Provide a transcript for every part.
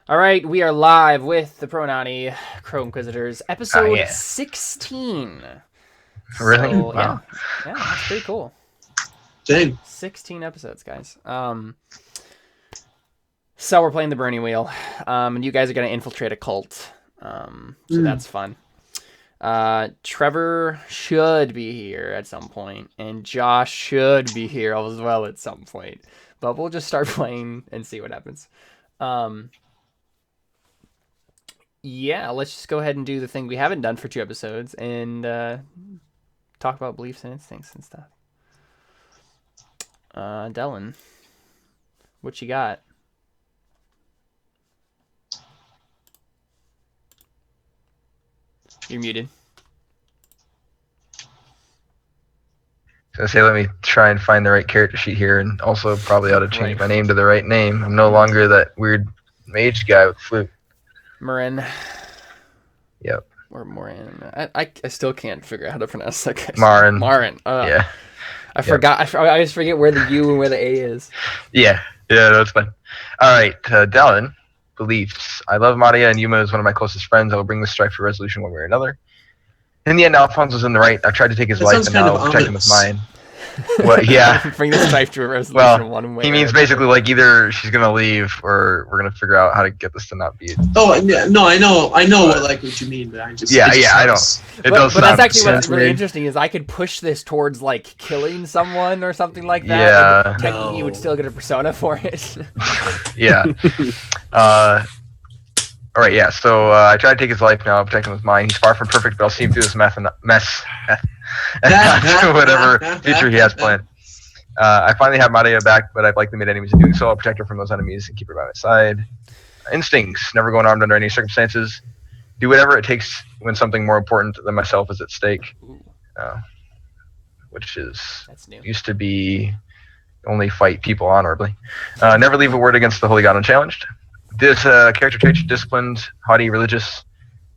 All right, we are live with the Pronani Crow Inquisitors, episode 16. Really? So, Wow. yeah, that's pretty cool. Dang. 16 episodes, guys. So we're playing the Burning Wheel, and you guys are gonna infiltrate a cult. So that's fun. Trevor should be here at some point, and Josh should be here as well at some point. But we'll just start playing and see what happens. Yeah, let's just go ahead and do the thing we haven't done for 2 episodes and talk about beliefs and instincts and stuff. Dellon, what you got? You're muted. So let me try and find the right character sheet here, and also probably ought to change my name to the right name. I'm no longer that weird mage guy with flute. Marin. Yep. Or Morin. I still can't figure out how to pronounce that guy. Marin. Yeah. I forgot. I always forget where the U and where the A is. Yeah, that's fine. All right, Dellon. Beliefs. I love Maria and Yuma as one of my closest friends. I will bring this strife to resolution one way or another. In the end, Alfons was in the right. I tried to take his life, and now I'll protect him with mine. Well, yeah. Bring this strife to a resolution one way. He means basically like either she's gonna leave or we're gonna figure out how to get this to not be. Oh no, I know what you mean, but I just I know. But that's actually what's really interesting is I could push this towards like killing someone or something like that. Yeah. And technically, you would still get a persona for it. Yeah. All right. Yeah. So I tried to take his life. Now I'll protect him with mine. He's far from perfect, but I'll see him through this mess and whatever future he has planned. I finally have Maria back, but I've likely made enemies in doing so. I'll protect her from those enemies and keep her by my side. Instincts: never go unarmed under any circumstances. Do whatever it takes when something more important than myself is at stake. Which is used to be only fight people honorably. Never leave a word against the Holy God unchallenged. This character traits are disciplined, haughty, religious.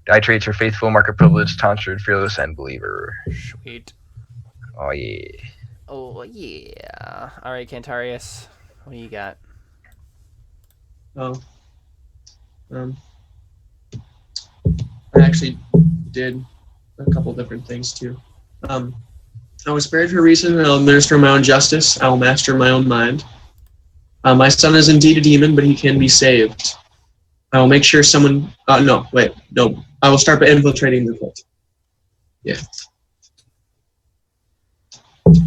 Die traits are faithful, market privileged, tonsured, fearless, and believer. Sweet. Oh yeah. Oh yeah. All right, Cantarius, what do you got? I actually did a couple different things too. I was spared for a reason, and I'll administer my own justice. I will master my own mind. My son is indeed a demon, but he can be saved. I will make sure someone... No. I will start by infiltrating the cult. Yeah.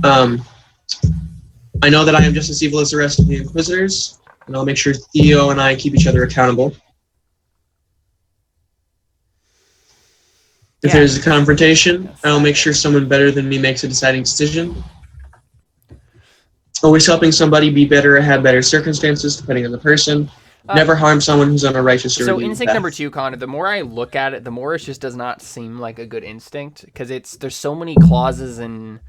I know that I am just as evil as the rest of the Inquisitors, and I'll make sure Theo and I keep each other accountable. If there's a confrontation, I'll make sure someone better than me makes a deciding decision. Always helping somebody be better or have better circumstances, depending on the person. Never harm someone who's on a righteous or so instinct number 2, Connor, the more I look at it, the more it just does not seem like a good instinct, because there's so many clauses and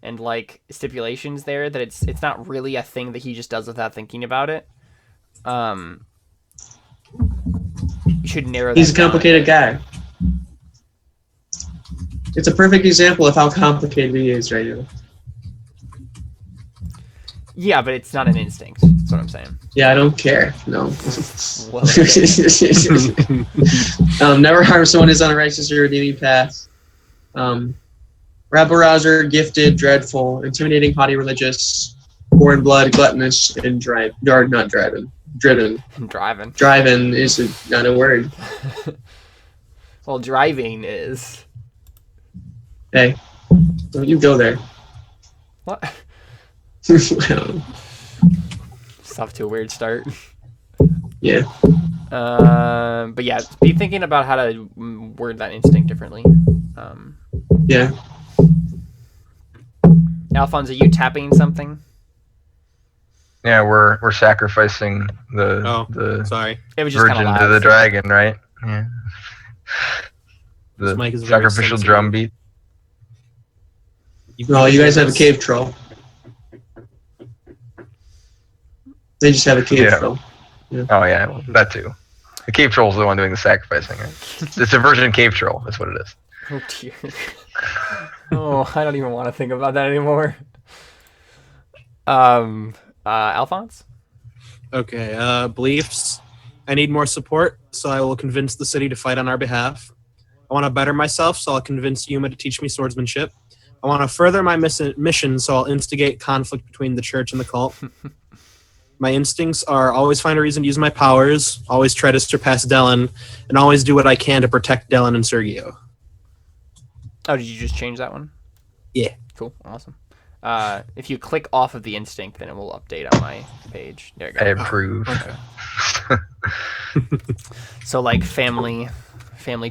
like stipulations there that it's not really a thing that he just does without thinking about it. You should narrow that down. He's a complicated guy. It's a perfect example of how complicated he is right now. Yeah, but it's not an instinct. That's what I'm saying. Yeah, I don't care. No. Well, never harm someone who's on a righteous or redeeming path. Rabble rouser, gifted, dreadful, intimidating, haughty, religious, poor in blood, gluttonous, and driven. Driven is not a word. Well, driving is. Hey, don't you go there. What? It's off to a weird start. Yeah. But yeah, be thinking about how to word that instinct differently. Yeah. Alfons, are you tapping something? Yeah, we're sacrificing the sorry. It was just virgin loud, to the so. dragon, right? Yeah. This mic is The very sacrificial sensitive. drum beat. Well, you guys have a cave troll. They just have a cave troll. Yeah. Oh yeah, well, that too. The cave troll's the one doing the sacrificing, right? It's a virgin cave troll. That's what it is. Oh dear. Oh, I don't even want to think about that anymore. Alphonse? Okay, beliefs. I need more support, so I will convince the city to fight on our behalf. I want to better myself, so I'll convince Yuma to teach me swordsmanship. I want to further my mission, so I'll instigate conflict between the church and the cult. My instincts are always find a reason to use my powers, always try to surpass Dellon, and always do what I can to protect Dellon and Sergio. Oh, did you just change that one? Yeah. Cool. Awesome. If you click off of the instinct, then it will update on my page. There you I go. approve. So like family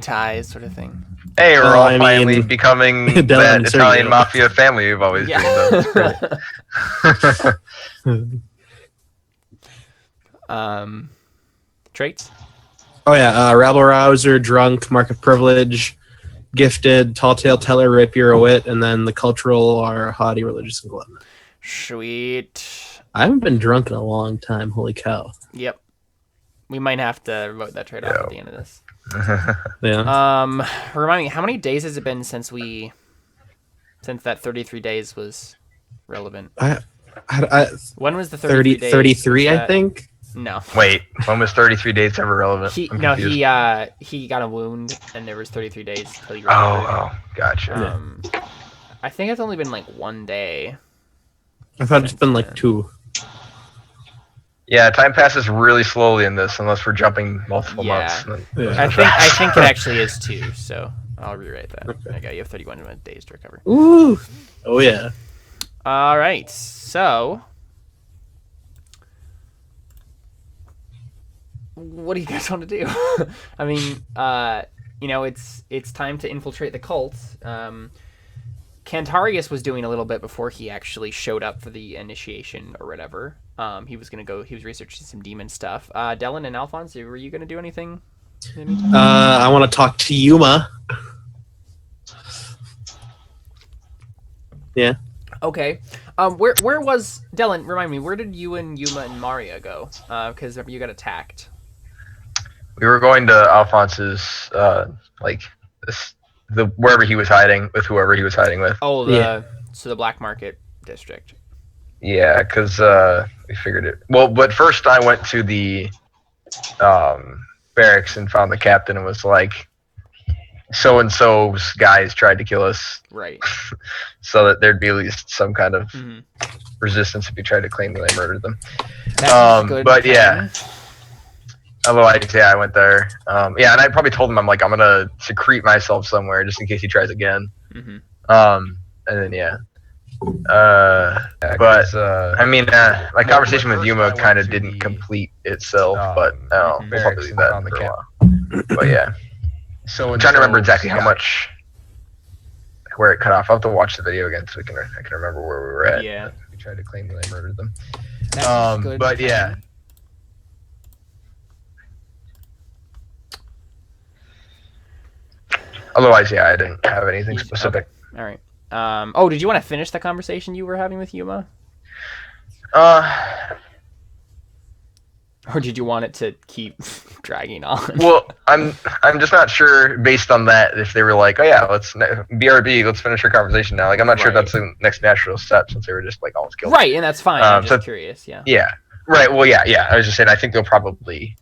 ties sort of thing. Hey, we're Oh, all I finally mean, becoming Dellon that and Italian Sergio. mafia family we've always dreamed of. Traits? Oh yeah, rabble rouser, drunk, mark of privilege, gifted, tall tale teller, rapier, a wit, and then the cultural are haughty, religious, and glutton. Sweet. I haven't been drunk in a long time. Holy cow! Yep. We might have to remote that trait off at the end of this. Yeah. Remind me, how many days has it been since that 33 days was relevant? When was the 33 days? 33, I think. No. Wait, when was 33 days ever relevant? He I'm got confused. a wound and there was 33 days till he recovered. Oh, gotcha. I think it's only been like 1 day. I thought it's been like 2. Yeah, time passes really slowly in this, unless we're jumping multiple Yeah. months. Yeah. I think it actually is 2, so I'll rewrite that. Okay. Okay, you have 31 days to recover. Ooh. Oh yeah. All right, so what do you guys want to do? I mean, it's time to infiltrate the cult. Cantarius was doing a little bit before he actually showed up for the initiation or whatever. He was researching some demon stuff. Dellon and Alfons, were you going to do anything in the meantime? I want to talk to Yuma. Yeah. Okay. Where was Dellon? Remind me, where did you and Yuma and Maria go? Because you got attacked. We were going to Alphonse's, wherever he was hiding, with whoever he was hiding with. Oh, Yeah. So the Black Market district. Yeah, because we figured it. Well, but first I went to the barracks and found the captain and was like, so-and-so's guys tried to kill us. Right. So that there'd be at least some kind of Mm-hmm. resistance if you tried to claim that I murdered them. That's good. But yeah. Otherwise, yeah, I went there. And I probably told him I'm gonna secrete myself somewhere just in case he tries again. Mm-hmm. And then yeah. My conversation with Yuma kind of didn't complete itself, but we'll probably leave that for a while. But yeah. So I'm trying to remember exactly how much, where it cut off. I'll have to watch the video again so I can remember where we were at. Yeah. We tried to claim that I murdered them. That's good. But yeah. Otherwise, yeah, I didn't have anything specific. All right. Did you want to finish the conversation you were having with Yuma? Or did you want it to keep dragging on? Well, I'm just not sure based on that if they were like, oh yeah, BRB, let's finish our conversation now. Like, I'm not sure that's the next natural step since they were just like almost killed. Right, and that's fine. I'm just curious. Yeah. Yeah. Right. Well, yeah. I was just saying, I think they'll probably.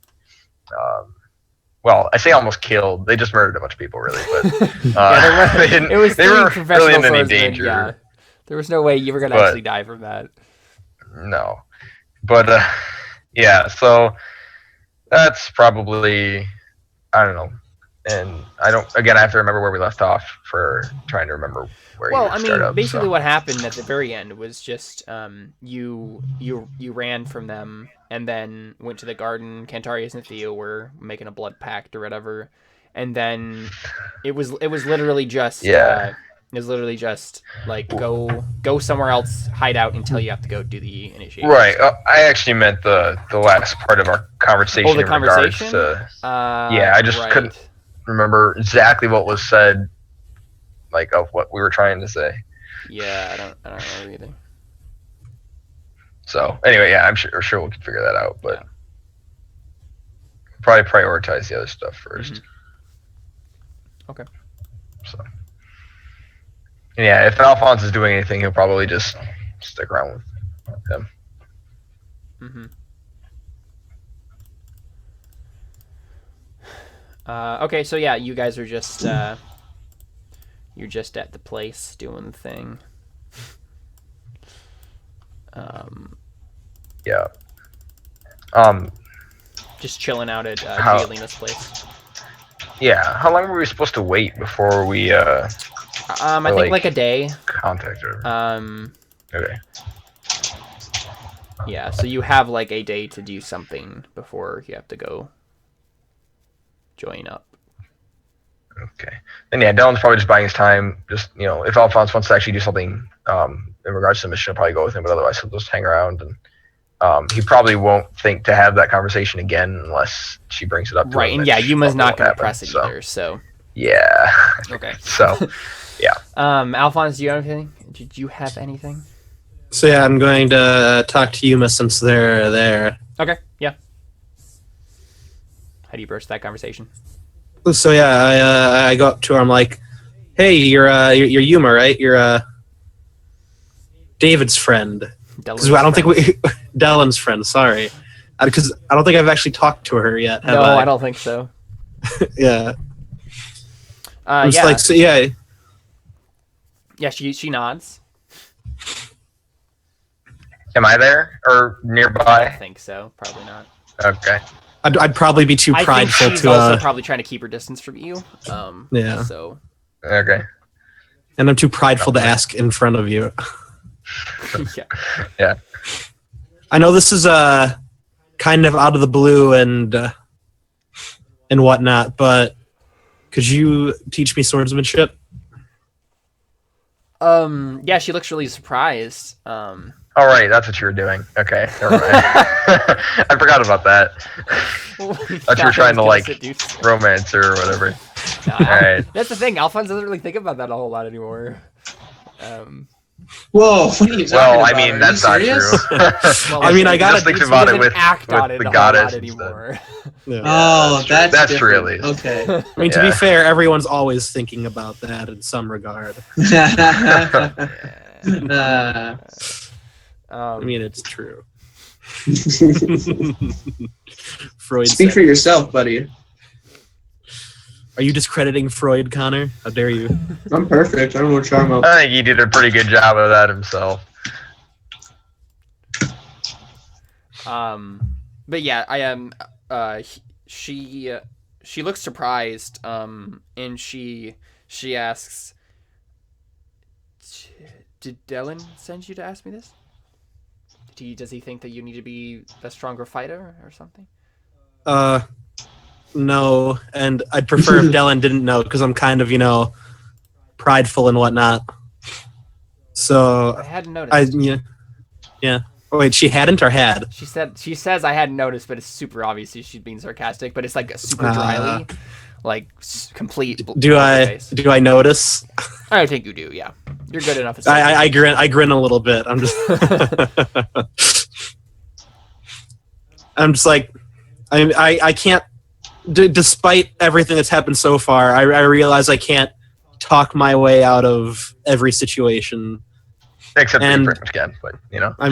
Well, I say almost killed. They just murdered a bunch of people, really. But they weren't really in any danger. Yeah. There was no way you were gonna actually die from that. No, but yeah. So that's probably, I don't know, and I don't. Again, I have to remember where we left off for trying to remember where. Well, I mean, basically, what happened at the very end was just you ran from them and then went to the garden. Cantarius and Theo were making a blood pact or whatever, and then it was literally just it was literally just like go somewhere else, hide out until you have to go do the initiation. Right. I actually meant the last part of our conversation. Oh, the in conversation. Regards to, I just couldn't remember exactly what was said, like of what we were trying to say. Yeah, I don't know either. So anyway, yeah, I'm sure we can figure that out, but probably prioritize the other stuff first. Mm-hmm. Okay. So yeah, if Alphonse is doing anything, he'll probably just stick around with him. Mm-hmm. Okay, so yeah, you guys are just you're just at the place doing the thing. Yeah. Just chilling out at Giolina's place. Yeah. How long were we supposed to wait before we I think like a day. contact her? Okay. Yeah, so you have like a day to do something before you have to go join up. Okay. And yeah, Dellon's probably just buying his time. Just, you know, if Alfons wants to actually do something in regards to the mission, I'll probably go with him, but otherwise he'll just hang around. And he probably won't think to have that conversation again unless she brings it up to right, him. And yeah, Yuma's not going to happen, press it either, so. Yeah. Okay. So, yeah. Alphonse, do you have anything? Did you have anything? So yeah, I'm going to talk to Yuma since they're there. Okay, yeah. How do you burst that conversation? So yeah, I go up to her. I'm like, "Hey, you're Yuma, right? You're David's friend." Because I don't think Dellon's friend. Sorry, because I don't think I've actually talked to her yet. No, I don't think so. Yeah. I'm just yeah. like, so yeah. Yeah, she nods. Am I there or nearby? I don't think so. Probably not. Okay. I'd probably be too prideful I think she's to. also probably trying to keep her distance from you. Yeah. So. Okay. And I'm too prideful to ask in front of you. Yeah. Yeah. I know this is kind of out of the blue and whatnot, but could you teach me swordsmanship? Yeah, she looks really surprised. All right, that's what you were doing. Okay, never mind. I forgot about that. Thought you were trying to like romance her or whatever. No, All right. That's the thing. Alphonse doesn't really think about that a whole lot anymore. Whoa, what are you talking Well, about? I mean, Are that's you not serious? true. Well, I mean, I gotta just think he about it doesn't with, act on it with the a whole lot goddess anymore. Yeah. Oh, that's that's different. really. Okay. I mean, to be Yeah. fair, everyone's always thinking about that in some regard. I mean, it's true. Freud Speak said- for yourself, buddy. Are you discrediting Freud, Connor? How dare you? I'm perfect. I don't know what you're talking about. I think he did a pretty good job of that himself. But yeah, I am. She looks surprised. And she asks, "Did Dellon send you to ask me this? Does he think that you need to be a stronger fighter or something?" No, and I'd prefer if Dellon didn't know because I'm kind of, prideful and whatnot. So I hadn't noticed. yeah. Oh, wait, she hadn't or had? She says I hadn't noticed, but it's super obvious she's being sarcastic. But it's like a super dryly, like complete. Do I notice? I think you do. Yeah, you're good enough. I grin a little bit. I'm just I'm just like I can't. Despite everything that's happened so far, I realize I can't talk my way out of every situation. Except that you pretty much can, but I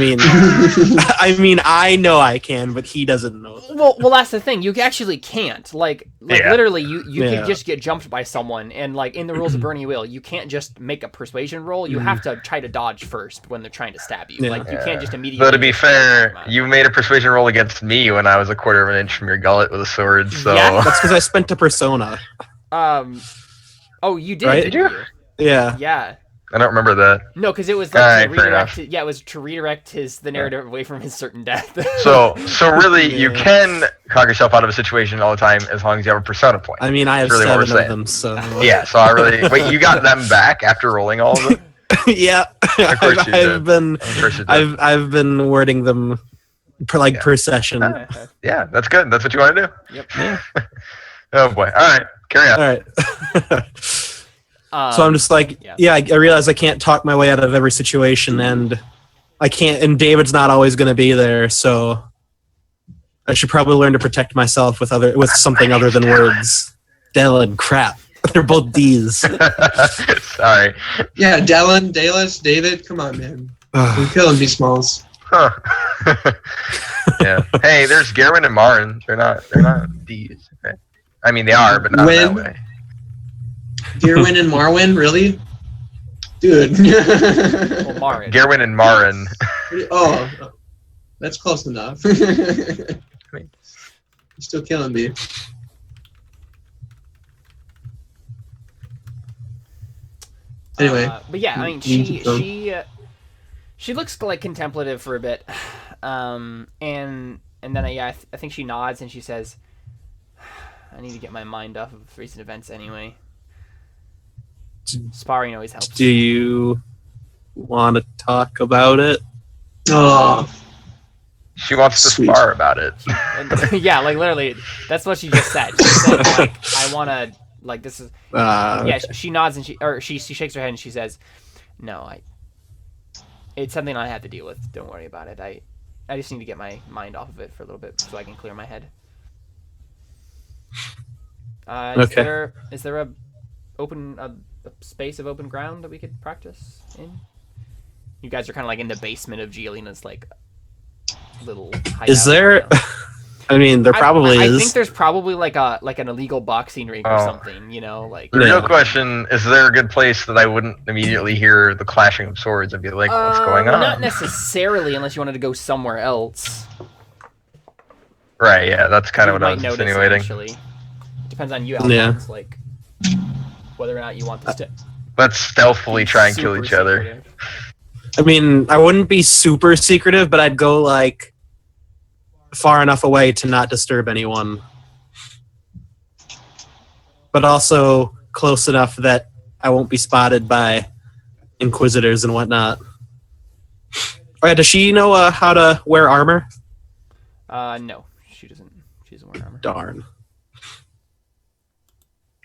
mean, I know I can, but he doesn't know. Well, that's the thing. You actually can't. Like Yeah. literally, you Yeah. can just get jumped by someone, and like in the rules of Burning Wheel, you can't just make a persuasion roll. You have to try to dodge first when they're trying to stab you. Yeah. Like you can't just immediately. Though to be just fair, come out. you made a persuasion roll against me when I was a quarter of an inch from your gullet with a sword. So Yeah. That's because I spent a persona. Oh, you did. Right? Did Did you? Yeah. Yeah. I don't remember that. No, because it was like Alright, to fair redirect. enough. Yeah, it was to redirect the narrative away from his certain death. So really, you Yeah. can talk yourself out of a situation all the time as long as you have a persona point. I mean, I have That's really what we're 7 of saying. them, so Yeah. So I really wait. You got them back after rolling all of them. yeah. Of course you I've did. been Of course you did. I've been wording them per session. All Yeah, that's good. That's what you want to do. Yep. Yeah. Oh boy. All right. Carry on. right. So I'm just like, yeah. I realize I can't talk my way out of every situation, and I can't. And David's not always going to be there, so I should probably learn to protect myself with something other than words. Dellon, crap. They're both D's. Sorry. Yeah, Dellon, Dallas, David, come on, man. We're killing me, Smalls. Huh. Yeah. Hey, there's Garwin and Marin. They're not D's. Okay. I mean, they are, but not in that When? way. Gearwin and Marwin, really? Dude. Well, Marin. Gerwin and Marin. Oh, that's close enough. You're still killing me. Anyway. But yeah, I mean, she looks like contemplative for a bit, and then I think she nods and she says, "I need to get my mind off of recent events anyway. Sparring always helps." Do you want to talk about it? Oh, She wants to Sweet. spar about it. Yeah, like literally, that's what she just said. She said, like, I want to, like, this is. Yeah, Okay. she nods and she shakes her head and she says, "No, it's something I have to deal with. Don't worry about it. I just need to get my mind off of it for a little bit so I can clear my head." Okay. Is there a space of open ground that we could practice in? You guys are kind of like in the basement of Giolina's like little hideout. Is there? I mean, there probably I is. think there's probably like an illegal boxing ring or something, you know, like. The real Yeah. question is there a good place that I wouldn't immediately hear the clashing of swords and be like, what's going on? Not necessarily, unless you wanted to go somewhere else. Right, yeah, that's kind of You what I might was notice insinuating. eventually. Depends on you, Yeah. Alfons, like whether or not you want this to Let's stealthily try and kill super each other. secretive. I mean, I wouldn't be super secretive, but I'd go like far enough away to not disturb anyone, but also close enough that I won't be spotted by inquisitors and whatnot. Oh yeah, does she know how to wear armor? No, she doesn't. She doesn't wear armor. Darn.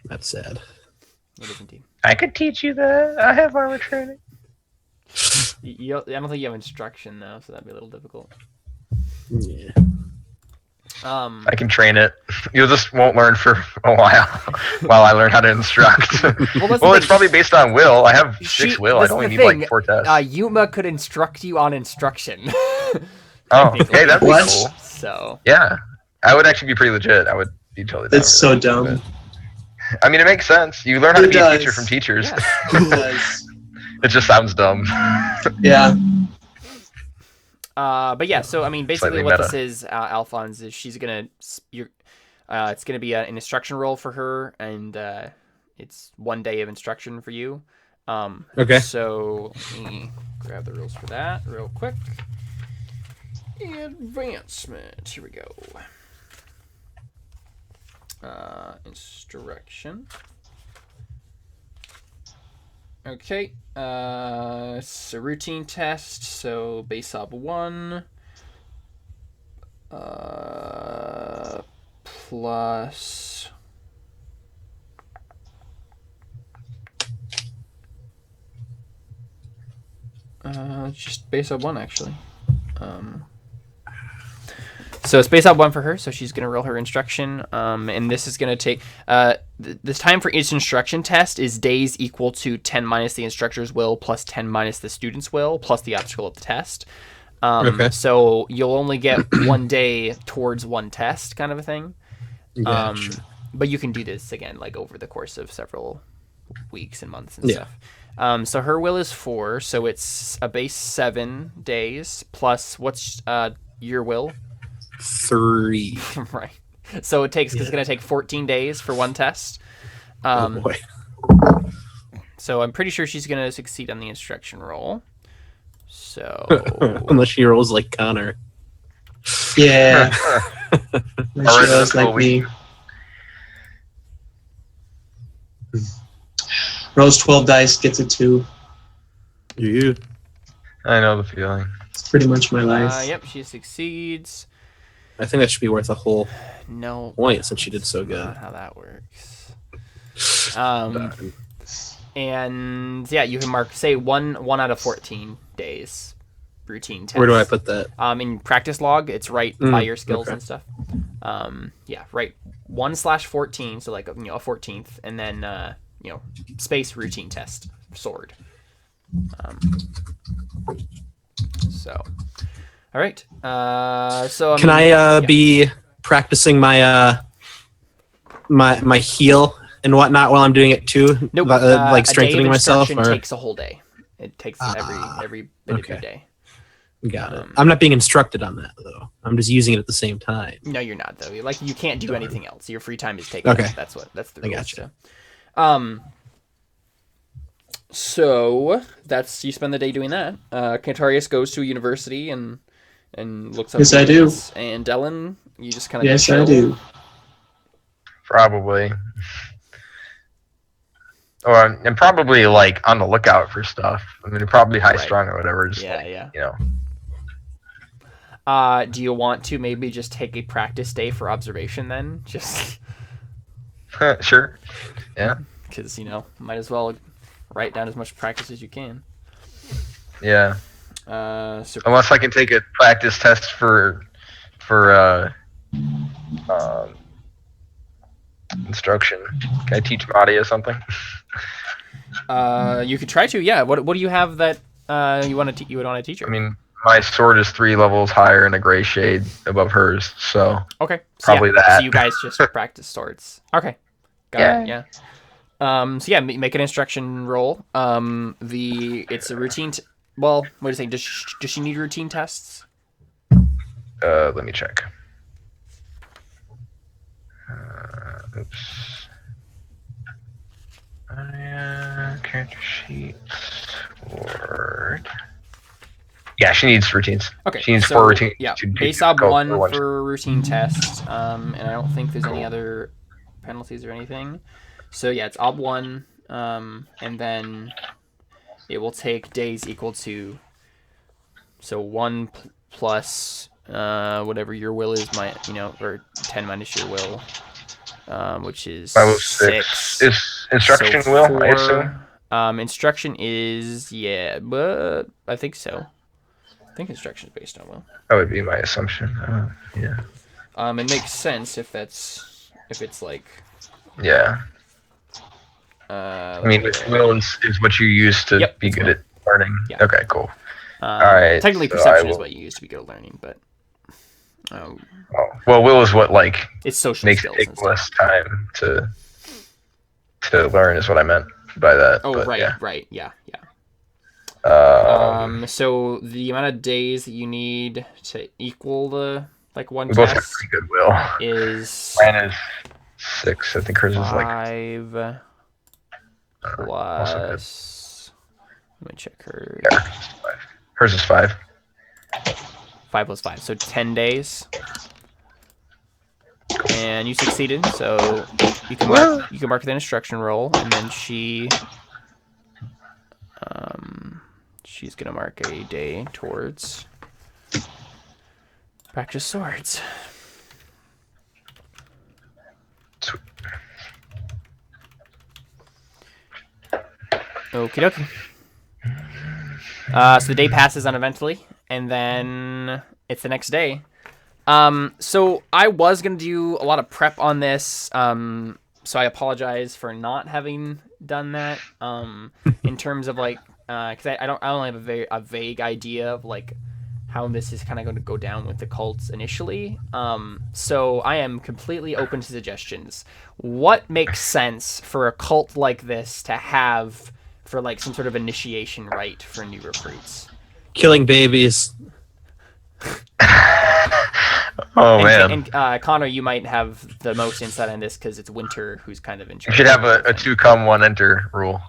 That's sad. It is indeed. I could teach you that. I have armor training. I don't think you have instruction though, so that'd be a little difficult. Yeah. I can train it. You just won't learn for a while I learn how to instruct. Well, that's the Well, it's thing. probably based on will. I have 6 will. This I is only the need like thing. 4 tests. Yuma could instruct you on instruction. Oh, technically. hey, that'd be What? cool. So Yeah, I would actually be pretty legit. I would be totally down that's with so it. dumb. I mean, it makes sense. You learn how to It be a does. teacher from teachers. yeah. It does. It just sounds dumb. Yeah. But yeah, so I mean, basically Slightly what meta. this is, Alphonse, is she's gonna it's gonna be an instruction role for her, and it's 1 day of instruction for you. Okay. So let me grab the rules for that real quick. Advancement. Here we go. Instruction. Okay. It's a routine test. So base op 1. Plus. Just base op 1 actually. So it's base op 1 for her, so she's going to roll her instruction, and this is going to take... the time for each instruction test is days equal to 10 minus the instructor's will plus 10 minus the student's will plus the obstacle of the test. Okay. So you'll only get 1 day towards one test, kind of a thing. Gotcha. But you can do this again, like over the course of several weeks and months and Yeah. stuff. So her will is 4, so it's a base 7 days plus what's your will? 3. Right. So it's going to take 14 days for one test. Oh boy. So I'm pretty sure she's going to succeed on the instruction roll. So Unless she rolls like Connor. Yeah. Alright, She does cool. like me. Rolls 12 dice, gets a 2. You. I know the feeling. It's pretty much my life. yep, she succeeds. I think that should be worth a whole No. point since she did so good. Not how that works. And yeah, you can mark say one out of 14 days routine test. Where do I put that? In practice log, it's right by your skills okay. and stuff. Yeah, right 1/14, so like a 14th, and then space routine test sword. So, all right. So Can I be practicing my my heal and whatnot while I'm doing it too? Nope. Like a strengthening day of myself? instruction Or? takes a whole day. It takes every bit of your Okay. day. Got it. I'm not being instructed on that though. I'm just using it at the same time. No, you're not though. Like you can't do anything else. Your free time is taken. Okay. That's the I rule. gotcha. So that's you spend the day doing that. Cantarius goes to a university and looks up. Yes, I do. And Dellon, you just kind of Yes, I do. Probably. Or and probably like on the lookout for stuff. I mean, probably high strung or whatever. Just Yeah, like, yeah. You know. Do you want to maybe just take a practice day for observation then? Just Sure. Yeah. because might as well write down as much practice as you can. Yeah. So Unless I can take a practice test for instruction. Can I teach Madia something? you could try to. Yeah. What do you have that you would want to teach her? I mean, my sword is 3 levels higher and a gray shade above hers, so okay. probably that. So you guys just practice swords. Okay. Got it. Yeah. So yeah, make an instruction roll. It's a routine. Well, wait a second. Does she need routine tests? Let me check. Oops. Character sheet. Sword. Yeah, she needs routines. Okay. She needs so, 4 routines. Yeah. to Base go ob for 1 one. for routine tests. And I don't think there's any other penalties or anything. So yeah, it's ob 1. And then it will take days equal to 1 plus whatever your will is, or 10 minus your will, which is 6. Is instruction So will, I assume? Instruction is, but I think so. I think instruction is based on will. That would be my assumption. Yeah. It makes sense if it's like. Yeah. I mean, will is what you use to be good at learning. Yeah. Okay, cool. All right. Technically, so perception is what you use to be good at learning, but. Well, will is what it's social makes skills it and take less time to learn is what I meant by that. Oh, but, right, yeah. right, yeah. So the amount of days that you need to equal the one we both have test pretty good will. is Mine is 6. I think hers is 5 plus. Let me check her. Yeah, hers is 5. 5 plus 5, so 10 days. And you succeeded, so you can mark the instruction roll, and then she's gonna mark a day towards practice swords. Sweet. Okie dokie. So the day passes uneventfully, and then it's the next day. So I was going to do a lot of prep on this, so I apologize for not having done that, in terms of because I only have a vague idea of how this is kind of going to go down with the cults initially. So I am completely open to suggestions. What makes sense for a cult like this to have for some sort of initiation rite for new recruits? Killing babies. Man. And Connor, you might have the most insight on this because it's Winter who's kind of in charge. You should have a 2 come 1 enter rule.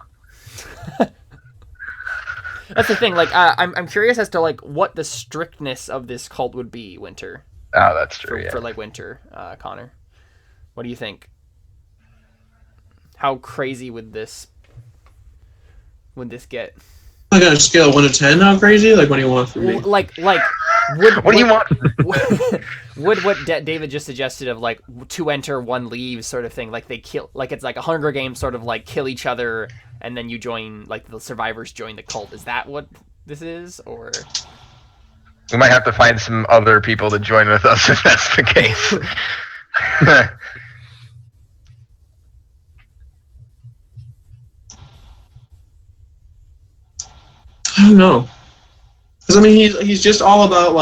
That's the thing. I'm curious as to what the strictness of this cult would be, Winter. Oh, that's true. For Winter, Connor, what do you think? How crazy would this get? I got a scale of 1 to 10. How crazy? What do you want from me? What do you want? Would what David just suggested of 2 enter 1 leave sort of thing, they kill, it's a Hunger Games sort of kill each other and then you join, the survivors join the cult. Is that what this is, or? We might have to find some other people to join with us if that's the case. I don't know. Because, he's just all about,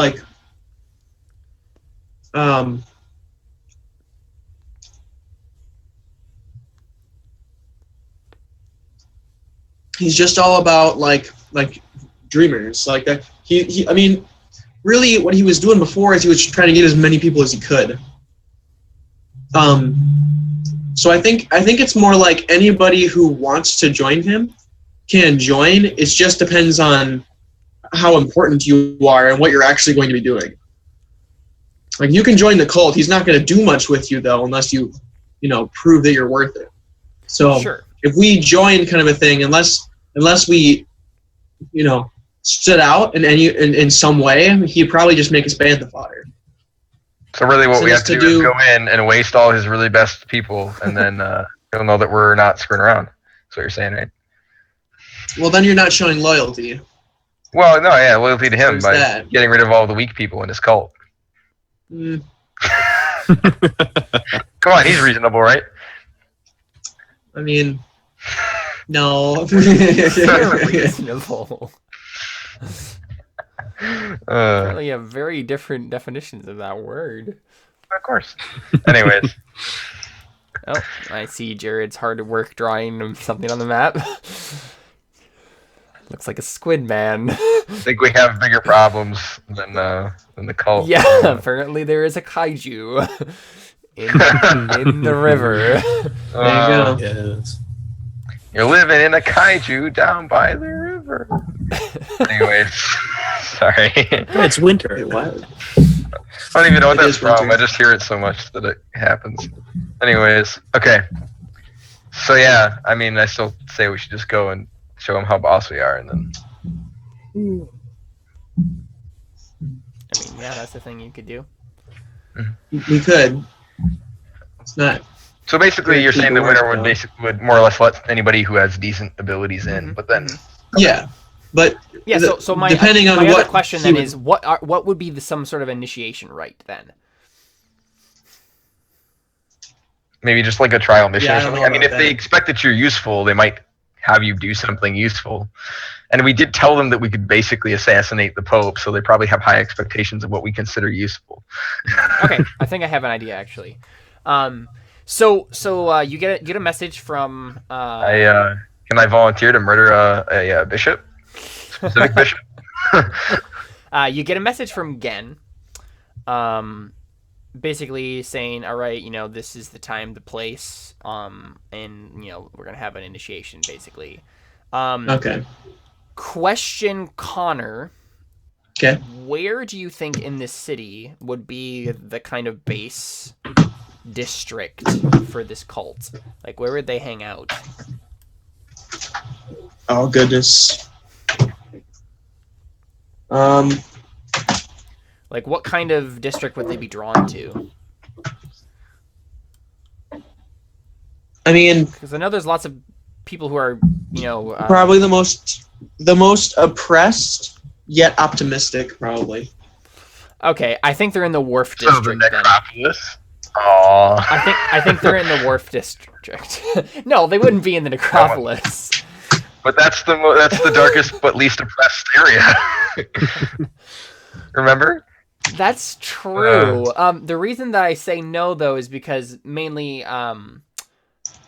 he's just all about like dreamers like that. He I mean, really, what he was doing before is he was trying to get as many people as he could. So I think it's more like anybody who wants to join him can join. It just depends on how important you are and what you're actually going to be doing. Like, you can join the cult. He's not going to do much with you, though, unless you prove that you're worth it. So Sure. if we join kind of a thing, unless we, stood out in some way, he'd probably just make us bantha fodder. So really what we have to do is go in and waste all his really best people, and then he'll know that we're not screwing around. That's what you're saying, right? Well, then you're not showing loyalty. Well, no, yeah, loyalty to him by that. getting rid of all the weak people in his cult. Mm. Come on, he's reasonable, right? I mean, no. Reasonable. Apparently, you have very different definitions of that word. Of course. Anyways. Oh, I see Jared's hard at work drawing something on the map. Looks like a squid man. I think we have bigger problems than the cult. Yeah, apparently there is a kaiju in the river. There you go. Yes. You're living in a kaiju down by the river. Anyways, sorry. It's winter. Wait, what? I don't even know what It that's is from. winter. I just hear it so much that it happens. Anyways, okay. So yeah, I mean, I still say we should just go and show them how boss we are, and then. I mean, yeah, that's the thing you could do. We could. It's not. So basically, you're saying the People winner work, would more or less let anybody who has decent abilities in, but then. Yeah, but Yeah. So my depending on my what other question then is what would be some sort of initiation rite then? Maybe just like a trial mission Yeah, or I don't something. know I mean, about if they that. expect that you're useful, they might have you do something useful. And we did tell them that we could basically assassinate the Pope, so they probably have high expectations of what we consider useful. Okay, I think I have an idea actually. So you get a message from. Can I volunteer to murder a bishop? Specific bishop? You get a message from Gen, basically saying, all right, this is the time, the place, and we're gonna have an initiation, basically. Okay. Question Connor. Okay. Where do you think in this city would be the kind of base district for this cult? Like, where would they hang out? Oh goodness. Like, what kind of district would they be drawn to? I mean, Because I know there's lots of people who are, probably the most oppressed yet optimistic, probably. Okay, I think they're in the Wharf So the district then. necropolis? Aww. I think they're in the Wharf district. No, they wouldn't be in the necropolis. But that's the darkest but least oppressed area. Remember? That's true. The reason that I say no though is because mainly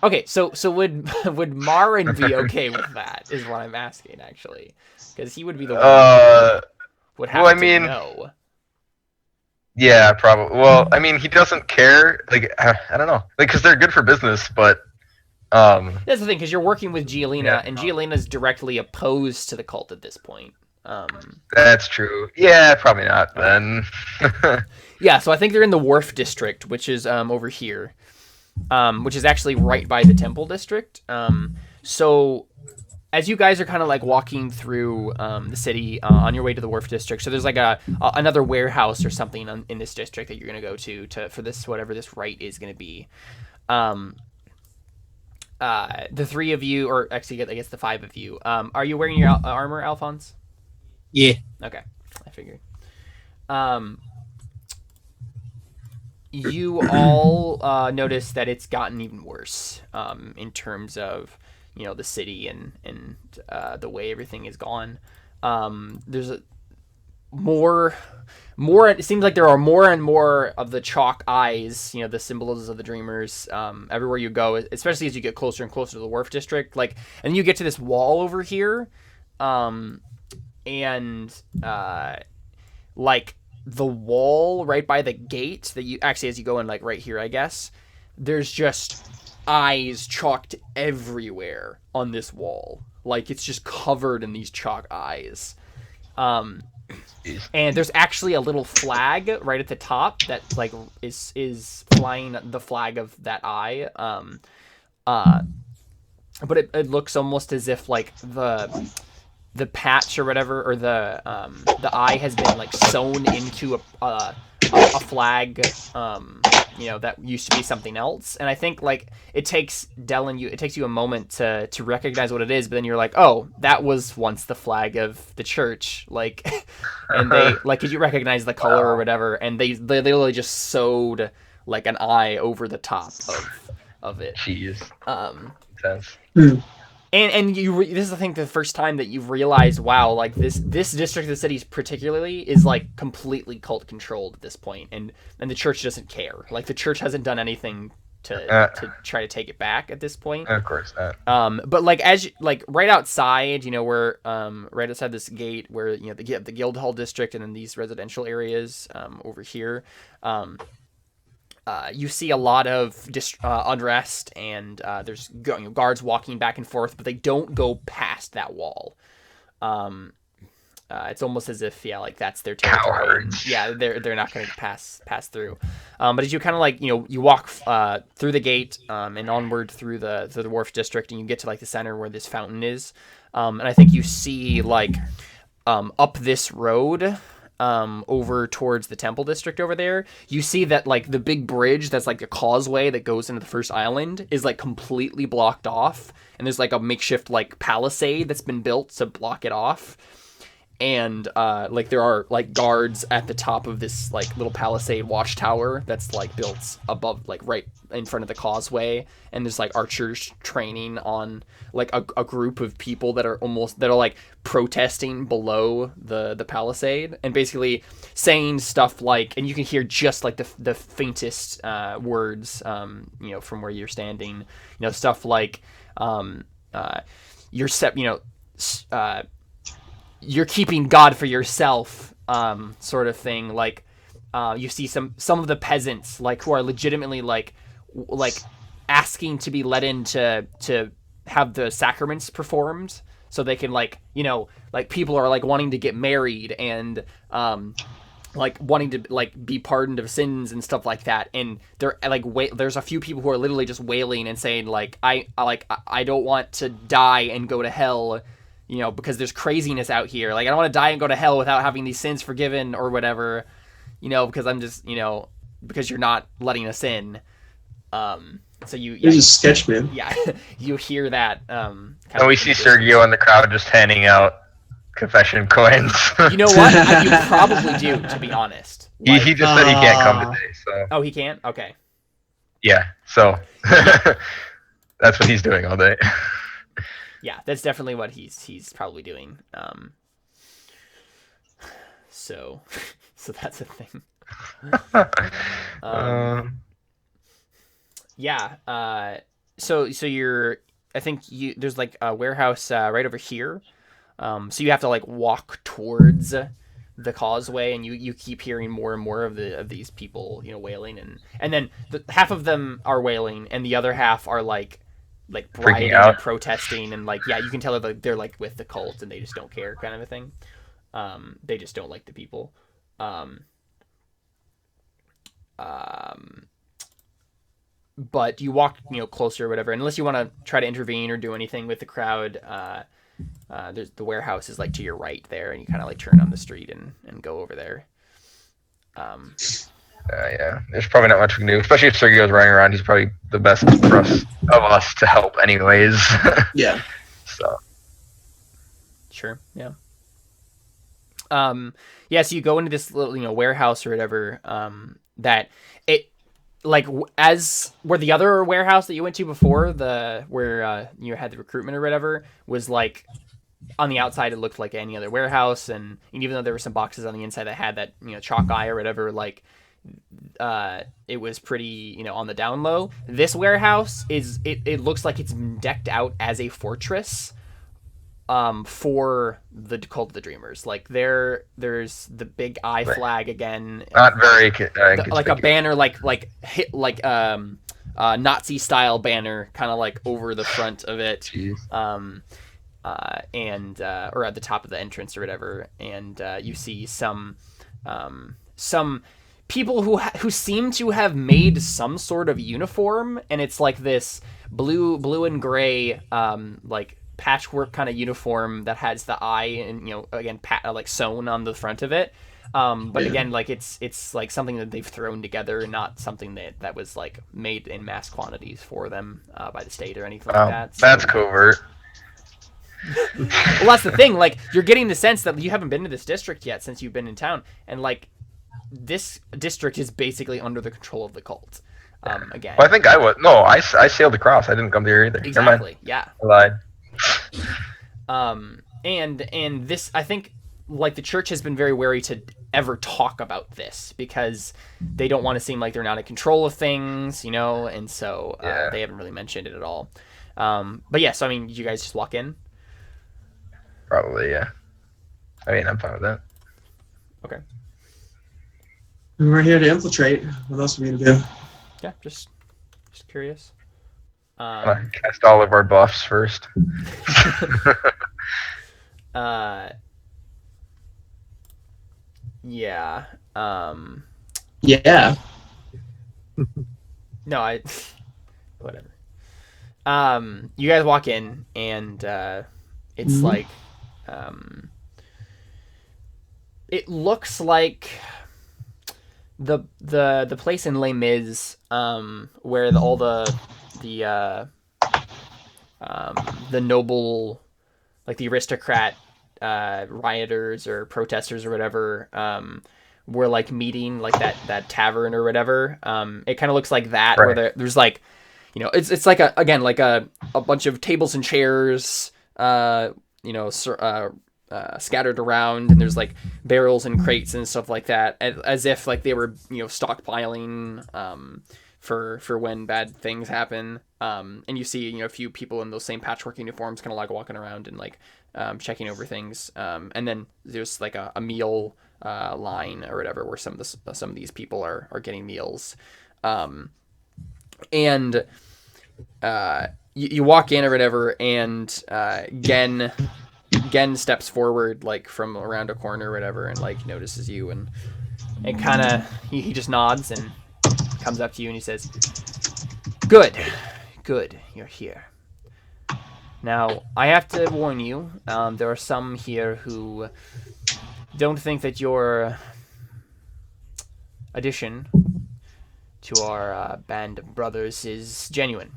okay, so would Marin be okay with that is what I'm asking actually. Because he would be the one who would have to know. Yeah, probably. Well, I mean, he doesn't care. Like, I don't know. Like, because they're good for business, but. That's the thing, because you're working with Giolina, and Giolina's directly opposed to the cult at this point. That's true. Yeah, probably not then. Yeah, so I think they're in the Wharf district, which is over here, which is actually right by the Temple district. So as you guys are kind of like walking through the city on your way to the Wharf district, so there's like another warehouse or something in this district that you're going to go to for this, whatever this rite is going to be. The three of you, or actually I guess the five of you, are you wearing your armor, Alfons? Yeah. Okay, I figured. You all notice that it's gotten even worse in terms of the city and the way everything is gone. There's more more. It seems like there are more and more of the chalk eyes. The symbols of the dreamers. Everywhere you go, especially as you get closer and closer to the wharf district. Like, and then you get to this wall over here, and like the wall right by the gate that you actually, as you go in, like right here, I guess. There's just eyes chalked everywhere on this wall. Like, it's just covered in these chalk eyes. And there's actually a little flag right at the top that like is flying the flag of that eye. But it looks almost as if like the patch or whatever, or the eye has been like sewn into a flag, that used to be something else. And I think like it takes you a moment to recognize what it is, but then you're like, oh, that was once the flag of the church, like, and they like, could you recognize the color or whatever? And they literally just sewed like an eye over the top of it. Jeez. Intense. And this is, I think, the first time that you've realized, wow, like this district of the city particularly is like completely cult controlled at this point, and the church doesn't care. Like, the church hasn't done anything to try to take it back at this point. Of course not. But like right outside, where right outside this gate, where the guild hall district, and then these residential areas over here. You see a lot of unrest, and there's guards walking back and forth, but they don't go past that wall. It's almost as if, like that's their territory. Cowards. Yeah, they're not going to pass through. But as you kind of like you walk through the gate and onward through the wharf district, and you get to like the center where this fountain is, and I think you see like up this road. Over towards the temple district over there, you see that like the big bridge that's like a causeway that goes into the first island is like completely blocked off, and there's like a makeshift like palisade that's been built to block it off. And like there are like guards at the top of this like little palisade watchtower that's like built above, like right in front of the causeway, and there's like archers training on like a group of people that are like protesting below the palisade, and basically saying stuff like, and you can hear just like the faintest words from where you're standing, stuff like you're keeping God for yourself, sort of thing. Like, you see some of the peasants, like, who are legitimately like asking to be let in to have the sacraments performed, so they can like people are like wanting to get married, and like wanting to like be pardoned of sins and stuff like that. And they're like there's a few people who are literally just wailing and saying like, I don't want to die and go to hell, because there's craziness out here. Like, I don't want to die and go to hell without having these sins forgiven or whatever, because I'm just, because you're not letting us in. So He's a sketch, man. Yeah, you hear that. And we see Sergio in the crowd just handing out confession coins. You know what? You probably do, to be honest. Like, he just said he can't come today, so. Oh, he can't? Okay. Yeah, so that's what he's doing all day. Yeah, that's definitely what he's probably doing. So that's a thing. Yeah. So you're. I think there's like a warehouse right over here. So you have to like walk towards the causeway, and you keep hearing more and more of these people, wailing, and then half of them are wailing, and the other half are like rioting and protesting, and like, yeah, you can tell that they're like with the cult, and they just don't care, kind of a thing. They just don't like the people. But you walk closer or whatever, and unless you want to try to intervene or do anything with the crowd, there's the warehouse is like to your right there, and you kind of like turn on the street and go over there. Yeah, there's probably not much we can do, especially if Sergio's running around. He's probably the best of us to help anyways. Yeah. So. Sure. Yeah. Yeah, so you go into this little, warehouse or whatever, that it, like, as where the other warehouse that you went to before, where you had the recruitment or whatever, was like on the outside it looked like any other warehouse, and even though there were some boxes on the inside that had that chalk eye or whatever, like it was pretty on the down low. This warehouse it looks like it's decked out as a fortress for the Cult of the Dreamers. Like there's the big eye flag again, Not very like a banner like Nazi style banner kind of like over the front of it. Jeez. And or at the top of the entrance or whatever, and you see some people who seem to have made some sort of uniform, and it's like this blue and gray like patchwork kind of uniform that has the eye and again like sewn on the front of it. But again, like it's like something that they've thrown together, not something that was like made in mass quantities for them by the state or anything like that. So, that's covert. well, that's the thing. Like, you're getting the sense that you haven't been to this district yet since you've been in town, and like this district is basically under the control of the cult. Again, Well, I think I was. No, I sailed across. I didn't come here either. exactly. Yeah. I lied. And this, I think, like the church has been very wary to ever talk about this because they don't want to seem like they're not in control of things, and so they haven't really mentioned it at all. But yeah, so I mean, you guys just walk in. Probably, yeah. I mean, I'm fine with that. Okay. We're here to infiltrate. What else are we gonna do? Yeah, just curious. Cast all of our buffs first. Yeah. Yeah. No, whatever. You guys walk in, and it's like, it looks like the place in Les Mis, where all the noble, like the aristocrat rioters or protesters or whatever, were like meeting, like that tavern or whatever. It kind of looks like that, right. where there's like, it's like a bunch of tables and chairs, scattered around, and there's like barrels and crates and stuff like that, as if like they were stockpiling for when bad things happen. And you see a few people in those same patchwork uniforms kind of like walking around and like checking over things. And then there's like a meal line or whatever where some of these people are getting meals. And you walk in or whatever, and Gen steps forward like from around a corner or whatever, and like notices you, and it kind of he just nods and comes up to you and he says, good, you're here. Now I have to warn you, there are some here who don't think that your addition to our band of brothers is genuine.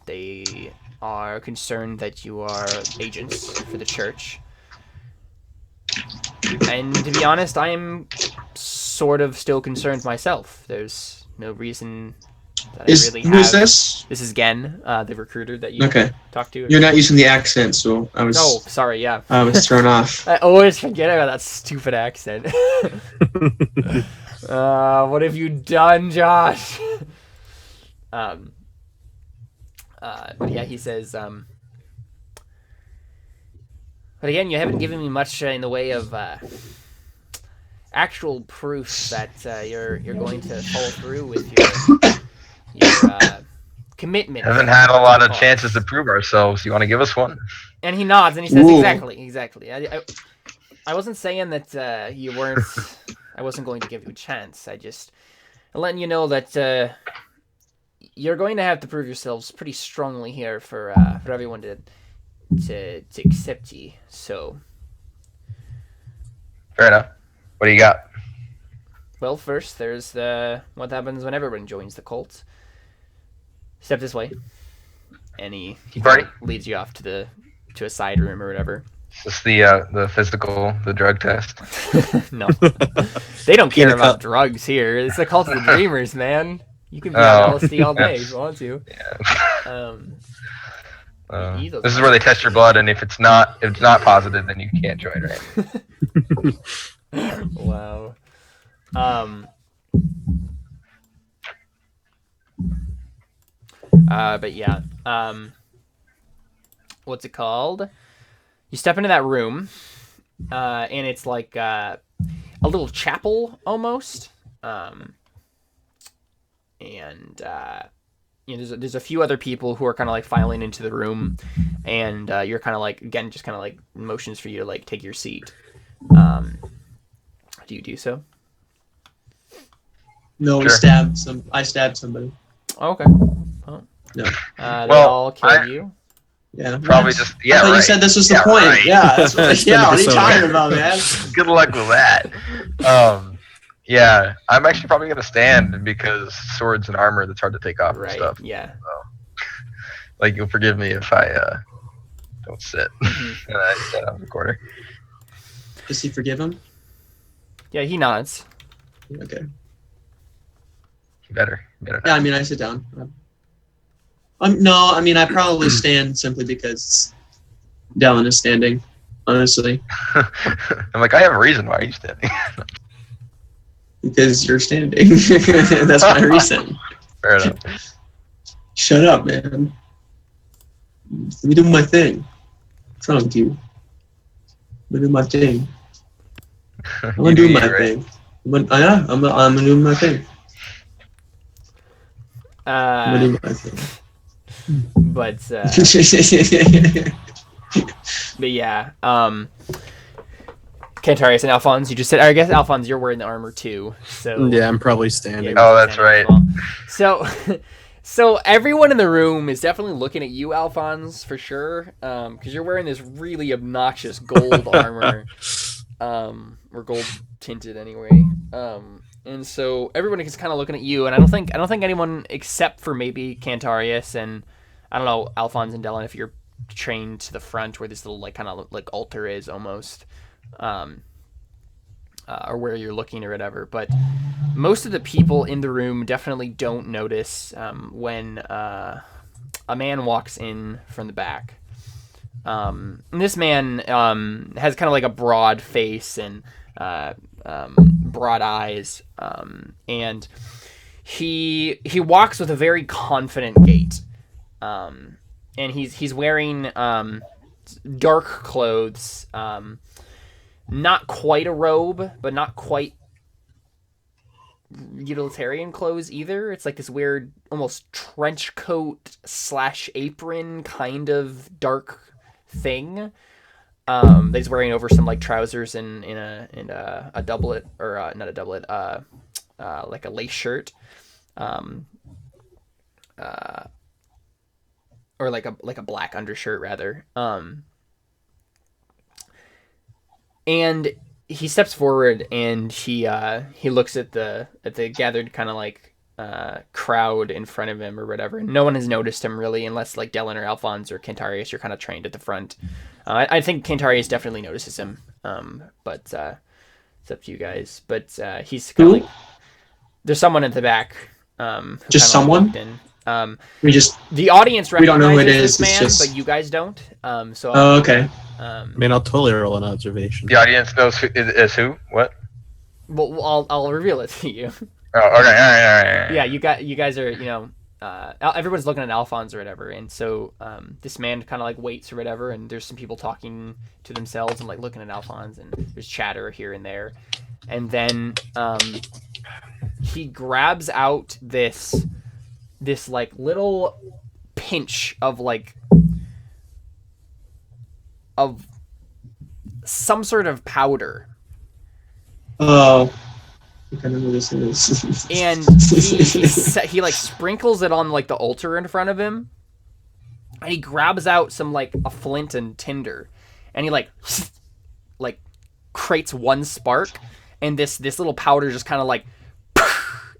They are concerned that you are agents for the church. And to be honest, I am sort of still concerned myself. There's no reason that I really have. Who's this? This is Gen, the recruiter that you talked to. You're not using the accent, so I was. Oh, sorry, yeah. I was thrown off. I always forget about that stupid accent. What have you done, Josh? But yeah, he says, but again, you haven't given me much in the way of actual proof that you're going to follow through with your commitment. Haven't had a lot of chances to prove ourselves. You want to give us one? And he nods and he says, exactly. I wasn't saying that you weren't. I wasn't going to give you a chance. I'm letting you know that you're going to have to prove yourselves pretty strongly here for everyone to accept you. So, fair enough. What do you got? Well, first there's what happens when everyone joins the cult. Step this way, and he leads you off to a side room or whatever. Is this the physical, the drug test? No, they don't care about drugs here. It's the Cult of the Dreamers, man. You can be on LSD all day if you want to. Yeah. He doesn't This is where they test your blood, and if it's not positive, then you can't join, right? Wow. But yeah. What's it called? You step into that room, and it's like a little chapel almost. And you know, there's a few other people who are kind of like filing into the room, and you're kind of like, again, just kind of like motions for you to like take your seat. Do you do so? No, Sure. I stabbed somebody. Oh, okay. Oh. No. They all killed you. Yeah. Probably what? just I thought you said this was the point. Right. Yeah. That's what, yeah. What are you So- talking about, man? Good luck with that. Yeah, I'm actually probably gonna stand because swords and armor that's hard to take off and Right. stuff. Yeah. Like, you'll forgive me if I don't sit and I sit out in the corner. Does he forgive him? Yeah. He nods. Okay. You better. Yeah. I mean, I sit down. No. I mean, I probably stand simply because Dellon is standing. Honestly, I'm like, I have a reason why are you standing. because you're standing. That's my reason. Fair enough. Shut up, man. Let me do my thing. What's wrong with you? Let me do my thing. I'm gonna do my thing. I'm gonna do my thing. I'm gonna do my thing. But yeah. Cantarius and Alfons, you just said. I guess Alfons, you're wearing the armor too. So Yeah, I'm probably standing. Oh, that's right. So everyone in the room is definitely looking at you, Alfons, for sure, because you're wearing this really obnoxious gold armor, or gold tinted anyway. And so everyone is kind of looking at you, and I don't think anyone except for maybe Cantarius and I don't know, Alfons and Dellon, if you're trained to the front where this little like kind of like altar is almost. Or where you're looking or whatever, but most of the people in the room definitely don't notice when a man walks in from the back. And this man has kind of like a broad face and broad eyes, and he walks with a very confident gait, and he's wearing dark clothes. Not quite a robe, but not quite utilitarian clothes either. It's like this weird, almost trench coat / apron kind of dark thing that he's wearing over some like trousers and a doublet, or not a doublet, like a lace shirt, or like a black undershirt rather. And he steps forward and he looks at the gathered kind of like crowd in front of him or whatever. No one has noticed him really, unless like Dellon or Alfons or Cantarius, you're kind of trained at the front. I think Cantarius definitely notices him, but it's up to you guys. But he's kind of like, there's someone at the back. Just someone? The audience recognizes we don't know who it this is. man, It's just... but you guys don't. Oh, okay. I mean, I'll totally roll an observation. The audience knows who is who? What? Well, I'll reveal it to you. Oh, okay. All right. Yeah, you guys are, you know, everyone's looking at Alphonse or whatever, and so this man kind of like waits or whatever, and there's some people talking to themselves and like looking at Alphonse, and there's chatter here and there, and then he grabs out this like little pinch of some sort of powder. Oh. I kind of know this is. And he like sprinkles it on like the altar in front of him, and he grabs out some like a flint and tinder, and he like creates one spark, and this little powder just kind of like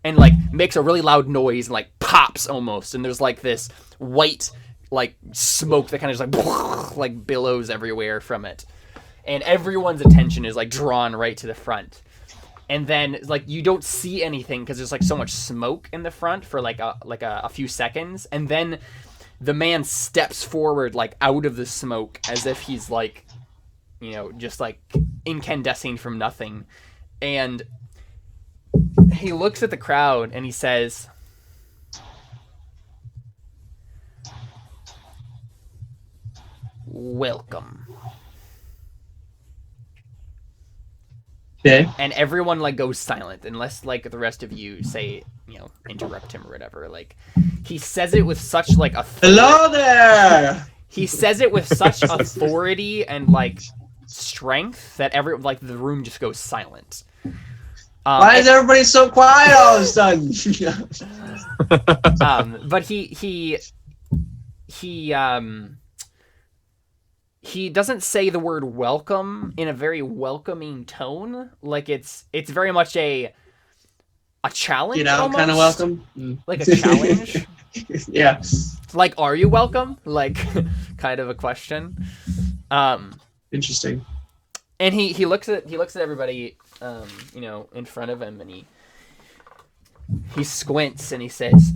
and like makes a really loud noise and like pops almost, and there's like this white like smoke that kind of just like billows everywhere from it, and everyone's attention is like drawn right to the front. And then like you don't see anything because there's like so much smoke in the front for like a few seconds, and then the man steps forward like out of the smoke as if he's like, you know, just like incandescing from nothing. And he looks at the crowd and he says, "Welcome." Okay. And everyone like goes silent unless like the rest of you say, you know, interrupt him or whatever. Like he says it with such like Hello there. he says it with such authority and like strength that the room just goes silent. Why is everybody so quiet all of a sudden? But he doesn't say the word welcome in a very welcoming tone. Like it's very much a challenge. Get out, kind of welcome. Like a challenge. Yeah. Like, are you welcome? Like, kind of a question. Interesting. And he looks at everybody, you know, in front of him, and he squints and he says,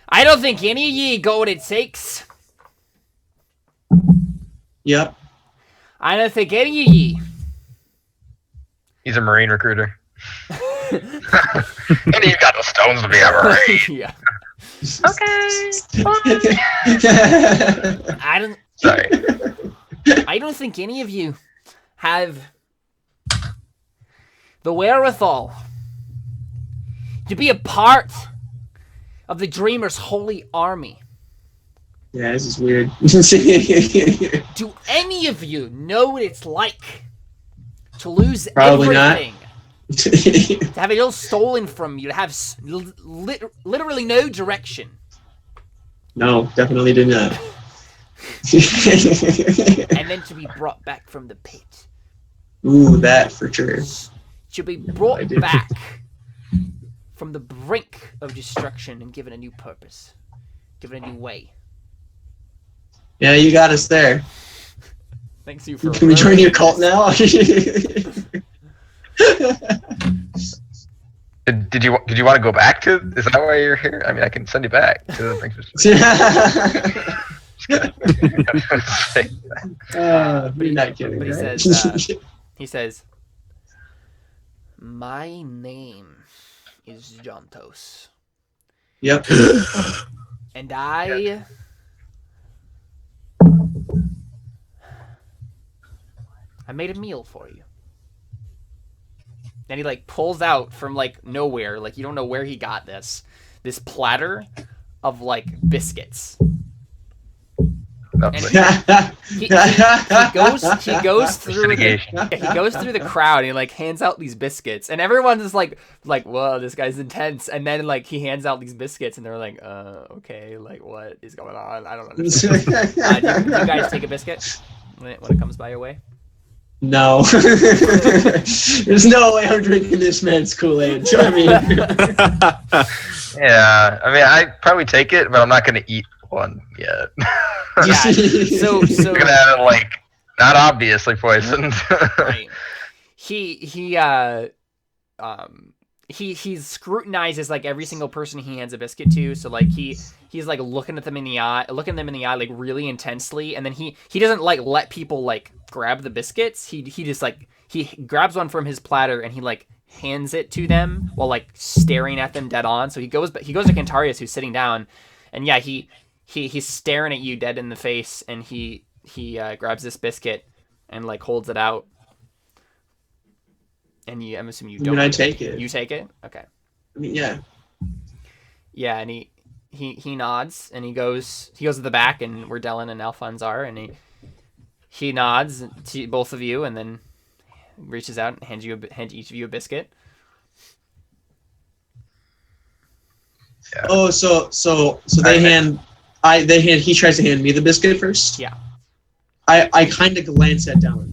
"I don't think any of ye got what it takes. Yep. I don't think any of ye." He's a Marine recruiter. And you've got the stones to be a Marine. Yeah. Okay. Sorry. I don't think any of you have the wherewithal to be a part of the Dreamer's holy army. Yeah, this is weird. Do any of you know what it's like to lose Probably not. everything? To have it all stolen from you, to have literally no direction. No, definitely did not. And then to be brought back from the pit. Ooh, that for sure. To be I brought did. back from the brink of destruction and given a new purpose. Given a new way. Yeah, you got us there. Thanks you for Can we join your cult now? Did you want to go back to? Is that why you're here? I mean, I can send you back to the things. You're not kidding, But he right? says, "My name is Jontos. Yep. And I made a meal for you." And he like pulls out from like nowhere, like you don't know where he got this platter of like biscuits. Lovely. He goes through the crowd and he like hands out these biscuits, and everyone's just like whoa, this guy's intense. And then like he hands out these biscuits and they're like okay, like what is going on? I don't understand. Do you guys take a biscuit when it comes by your way? No. There's no way I'm drinking this man's Kool-Aid. I mean, Yeah, I mean, I probably take it, but I'm not gonna eat one yet. Yeah. So I'm gonna have it like not obviously poisoned. right. He scrutinizes like every single person he hands a biscuit to. So like he's like looking them in the eye like really intensely, and then he doesn't like let people like grab the biscuits. He just like he grabs one from his platter and he like hands it to them while like staring at them dead on. So he goes to Cantarius, who's sitting down, and yeah, he's staring at you dead in the face, and he grabs this biscuit and like holds it out. And I'm assuming you don't. I take it. You take it? Okay. I mean, yeah. Yeah, and he nods and he goes to the back and where Dellon and Alfons are, and he nods to both of you and then reaches out and hands each of you a biscuit. Yeah. Oh, so he tries to hand me the biscuit first? Yeah. I kind of glance at Dellon.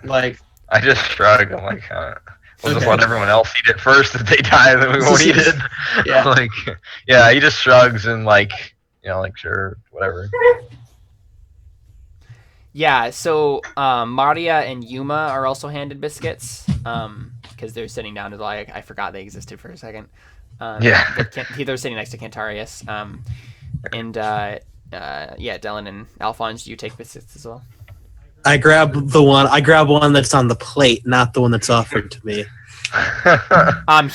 Like, I just shrug. I'm like, we'll just Okay. let everyone else eat it first. If they die, then we won't eat it. Yeah. Like, yeah, he just shrugs and like, you know, like sure, whatever. Yeah, so Maria and Yuma are also handed biscuits. because they're sitting down to like I forgot they existed for a second. Yeah. They're sitting next to Cantarius. Dellon and Alfons, do you take biscuits as well? I grab one that's on the plate, not the one that's offered to me.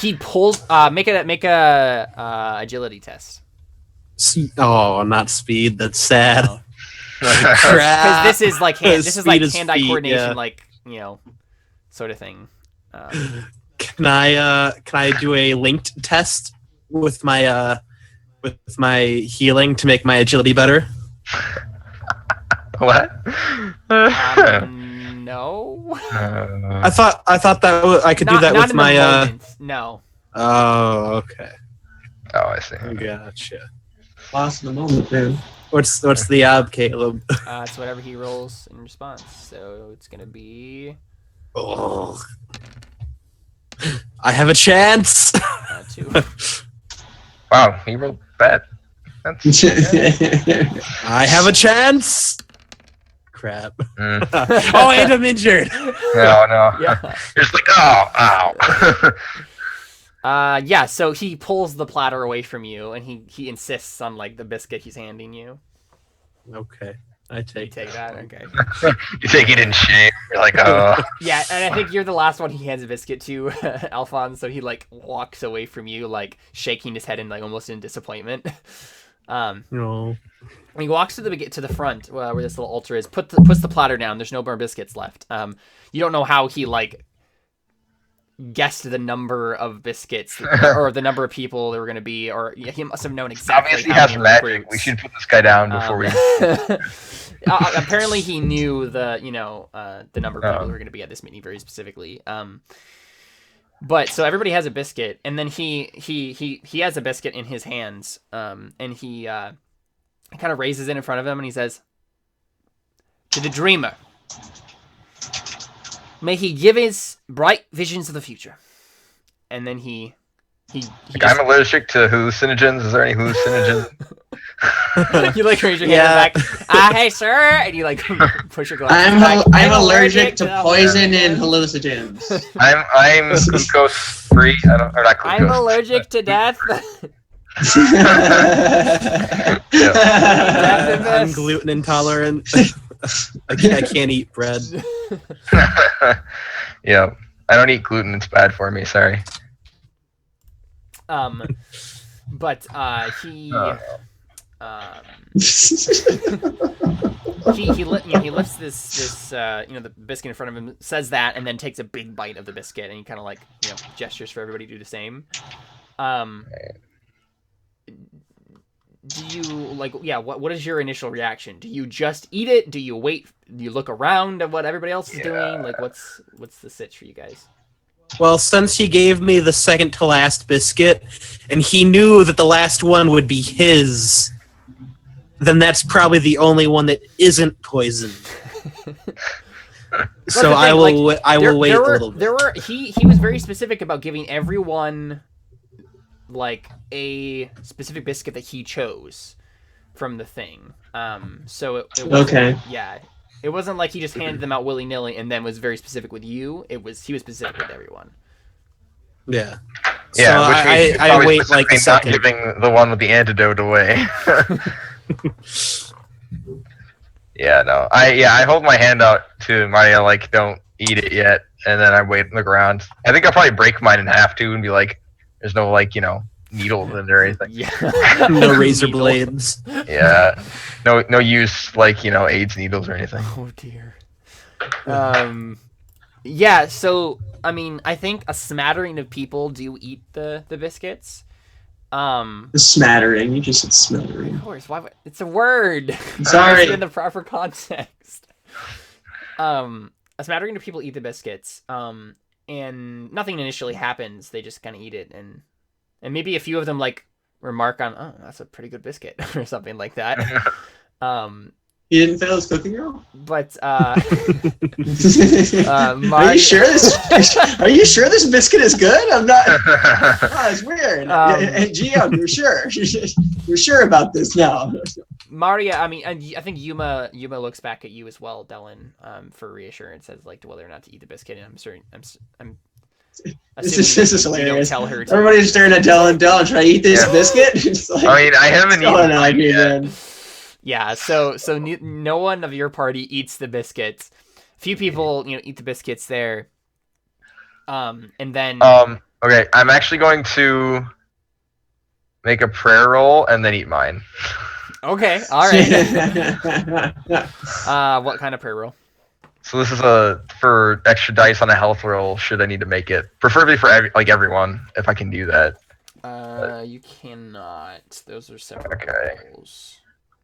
He pulls. Make a agility test. Oh, not speed. That's sad. Oh. Because this is like hand-eye speed, coordination, yeah. like sort of thing. Can I do a linked test with my healing to make my agility better? What? No. I thought that I could do that not with in my. the moment. No. Oh, okay. Oh, I see. Gotcha. Lost in the moment, man. What's the Caleb? It's whatever he rolls in response. So it's gonna be Oh. I have a chance. 2. Wow, he rolled bad. That's I have a chance. Crap. Mm. Oh, and I'm injured. No. Yeah. You're just like, ow. Yeah. So he pulls the platter away from you, and he insists on like the biscuit he's handing you. Okay, I You take take that. Okay. You take it in shame. You're like, oh. Yeah, and I think you're the last one he hands a biscuit to, Alphonse. So he like walks away from you, like shaking his head in like almost in disappointment. No. When he walks to the front where this little altar is, puts the platter down. There's no more biscuits left. You don't know how he like guessed the number of biscuits or the number of people there were going to be, or he must have known exactly. Obviously, how has many magic. recruits. We should put this guy down before we. Apparently, he knew the number of people who were going to be at this meeting very specifically. But so everybody has a biscuit, and then he has a biscuit in his hands, and he kind of raises it in front of him, and he says, "To the dreamer, may he give his bright visions of the future." And then he I'm allergic to hallucinogens. Is there any hallucinogens? you like raise your hand back. Hey sir, and you like push your glasses back. I'm allergic to poison and hallucinogens. I'm glucose free. Not glucose. I'm allergic to death. I'm gluten intolerant. I can't eat bread. Yeah, I don't eat gluten. It's bad for me. Sorry. But he lifts this the biscuit in front of him, says that, and then takes a big bite of the biscuit, and he kind of like gestures for everybody to do the same. Do you what is your initial reaction? Do you just eat it? Do you wait? Do you look around at what everybody else is doing? Like what's the sitch for you guys? Well, since he gave me the second to last biscuit, and he knew that the last one would be his, then that's probably the only one that isn't poisoned. So I will wait a little bit. He was very specific about giving everyone like a specific biscuit that he chose from the thing. So it wasn't, okay. Yeah. It wasn't like he just handed them out willy-nilly and then was very specific with you. He was specific with everyone. Yeah. Yeah, so which means he's I probably wait like a specifically not second. giving the one with the antidote away. Yeah, no. I hold my hand out to Maria like, don't eat it yet, and then I wait on the ground. I think I'll probably break mine in half too and be like, there's no like, needles in it or anything. Yeah. No razor blades. Yeah. No use like, AIDS needles or anything. Oh dear. Yeah, so I mean, I think a smattering of people do eat the biscuits. The smattering. You just said smattering. Of course, why would, it's a word. Sorry. In the proper context. A smattering of people eat the biscuits. And nothing initially happens. They just kind of eat it, and maybe a few of them like remark on, "Oh, that's a pretty good biscuit," or something like that. He didn't fail his cooking girl? But Are you sure this biscuit is good? I'm not. Oh, it's weird. Hey, GM, you're sure? You're sure about this now? Maria, I mean, I think Yuma looks back at you as well, Dellon, for reassurance as like to whether or not to eat the biscuit. And I'm This is you don't hilarious. tell her to. Everybody's staring at Dellon. Dellon, should I eat this biscuit? It's like, I mean, I haven't what's going eaten on mine here, yet. man? Yeah, so no one of your party eats the biscuits. Few people, eat the biscuits there. And then Okay, I'm actually going to make a prayer roll and then eat mine. okay, all right. What kind of prayer roll? So this is for extra dice on a health roll. Should I need to make it, preferably for everyone, if I can do that. You cannot. Those are separate rolls.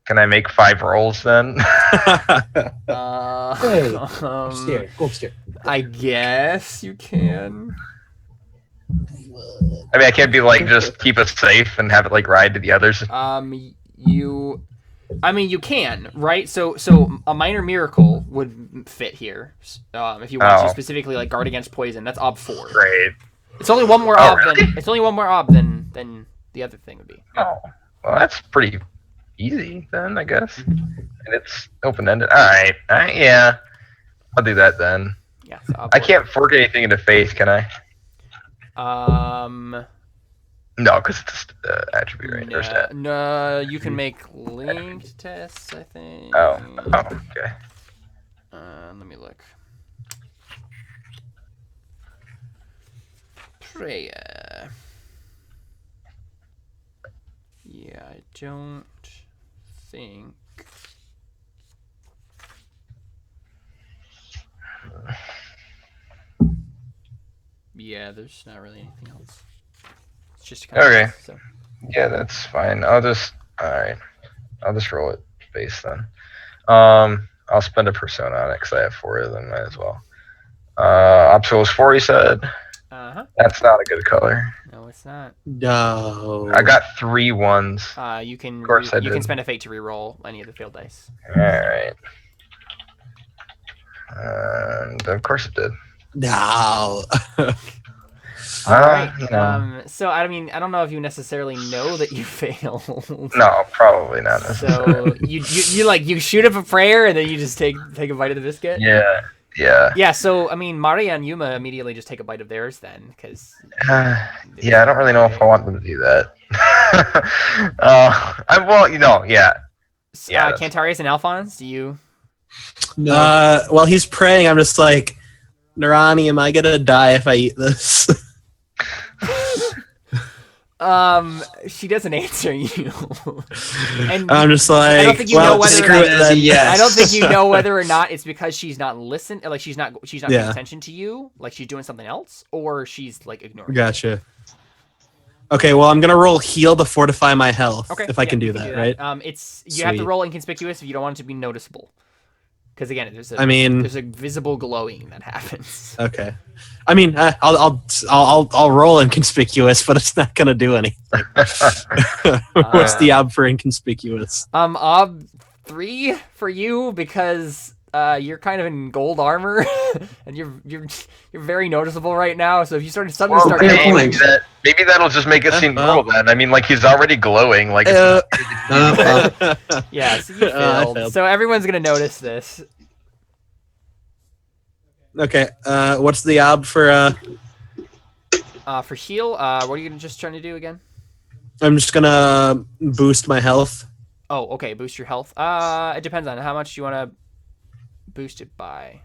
Can I make 5 rolls then? Hey, Go upstairs. Go upstairs. I guess you can. I mean, I can't be like just keep us safe and have it like ride to the others. You can, right? So a minor miracle would fit here. If you want to specifically like guard against poison, that's ob 4. Great. It's only one more ob really? it's only one more ob than the other thing would be. Oh, well, that's pretty easy then, I guess. And it's open-ended. All right, yeah. I'll do that then. Yeah. So I can't fork anything into faith, can I? No, because it's attribute, right? Or stat. No, you can make linked tests, I think. Oh, okay. Let me look. Prayer. Yeah, I don't think. Yeah, there's not really anything else. It's just kind Okay. of so. Yeah, that's fine. All right. I'll just roll it base then. I'll spend a persona on it because I have 4 of them. Might as well. Obstacle is 4, you said. That's not a good color. No, it's not. No. I got 3 1s. You can. Of course I you can did. spend a fate to re-roll any of the failed dice. All right. And of course it did. No. All right. You know. So I mean, I don't know if you necessarily know that you failed. No, probably not. So you shoot up a prayer and then you just take a bite of the biscuit. Yeah. Yeah. So I mean, Maria and Yuma immediately just take a bite of theirs then, because. Yeah, I don't really know if I want them to do that. Yeah. Yeah. Cantarius and Alfons, do you? No. While he's praying, I'm just like, Narani, am I gonna die if I eat this? She doesn't answer you. And I'm just like, I don't think you well, know whether screw it then. Yes. I don't think you know whether or not it's because she's not listening, like she's not paying Yeah. attention to you, like she's doing something else, or she's like ignoring. Gotcha. Okay, well, I'm gonna roll heal to fortify my health. Okay, if I yeah, can do you that, can right? It's you have to Sweet. roll inconspicuous if you don't want it to be noticeable. Because again, there's a visible glowing that happens. Okay. I mean, I'll roll inconspicuous, but it's not gonna do anything. What's the ob for inconspicuous? Ob 3 for you because you're kind of in gold armor and you're very noticeable right now. So if you suddenly start maybe maybe that'll just make it seem normal then. I mean, like he's already glowing. Like yeah, so you failed. failed. So everyone's gonna notice this. Okay. What's the ob for? For heal, what are you just trying to do again? I'm just gonna boost my health. Oh, okay, boost your health. It depends on how much you want to boost it by.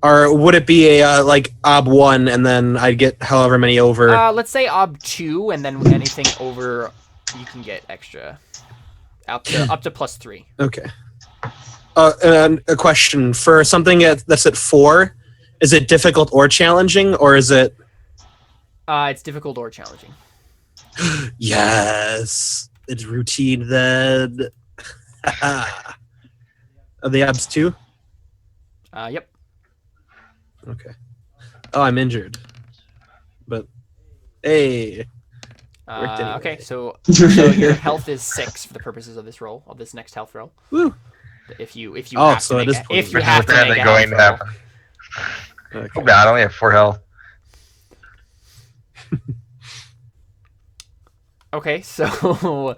Or would it be a like ob 1 and then I'd get however many over? Let's say ob 2, and then anything over, you can get extra. Up to +3. Okay. And a question for something that's at 4, is it difficult or challenging, or is it? It's difficult or challenging. Yes, it's routine then. Are the abs 2? Yep. Okay. Oh, I'm injured. But hey. Worked anyway. Okay, so your health is 6 for the purposes of this roll, of this next health roll. Woo. If you Oh, have so to it make is a, if you which is have to make apparently a going to health roll. happen. Okay. Oh, I only have 4 health. Okay, so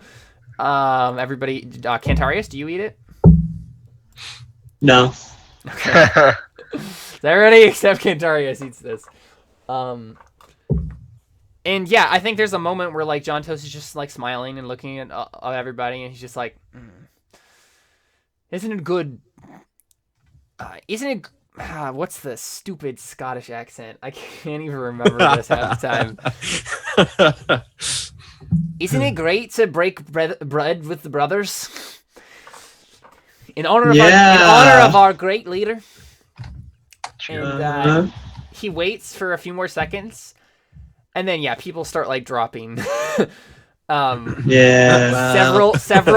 everybody, Cantarius, do you eat it? No. Okay. Everybody except Cantarius eats this. And yeah, I think there's a moment where like John Toast is just like smiling and looking at everybody, and he's just like, "Isn't it good? Isn't it? What's the stupid Scottish accent? I can't even remember this half the time. Isn't it great to break bread with the brothers in honor of our great leader?" And he waits for a few more seconds. And then people start like dropping. Several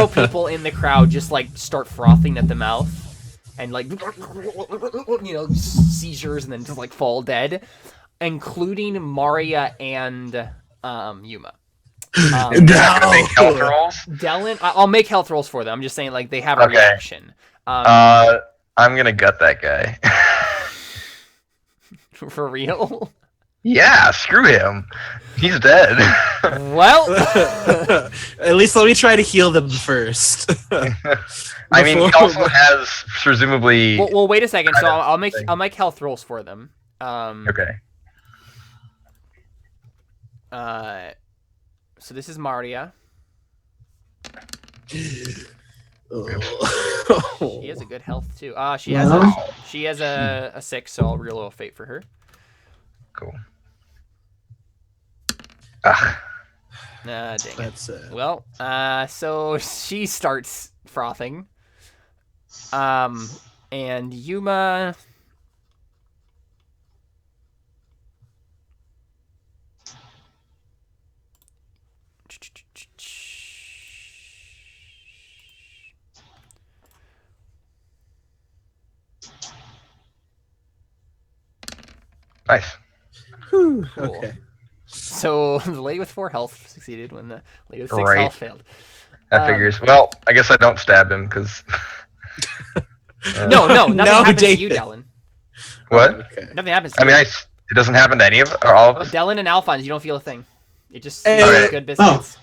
people in the crowd just like start frothing at the mouth, and like seizures, and then just like fall dead, including Maria and Yuma. Make health rolls. Dellon, I'll make health rolls for them. I'm just saying like they have a reaction. I'm gonna gut that guy. For real? Yeah, screw him. He's dead. Well, at least let me try to heal them first. I mean, he also has presumably. Well, wait a second. So I'll make health rolls for them. Okay. So this is Maria. She has a good health too. She has a 6, so I'll reroll a fate for her. Cool. Dang That's it. Well, so she starts frothing. And Yuma. Nice. Cool. Cool. Okay. So the lady with 4 health succeeded when the lady with 6 Great. health failed. That figures. Well, I guess I don't stab him because. No, nothing happens to David. you, Dellon. What? Okay. Nothing happens to I mean, you. it doesn't happen to any of or all of us. Dellon and Alfons, you don't feel a thing. It just Hey. good biscuits.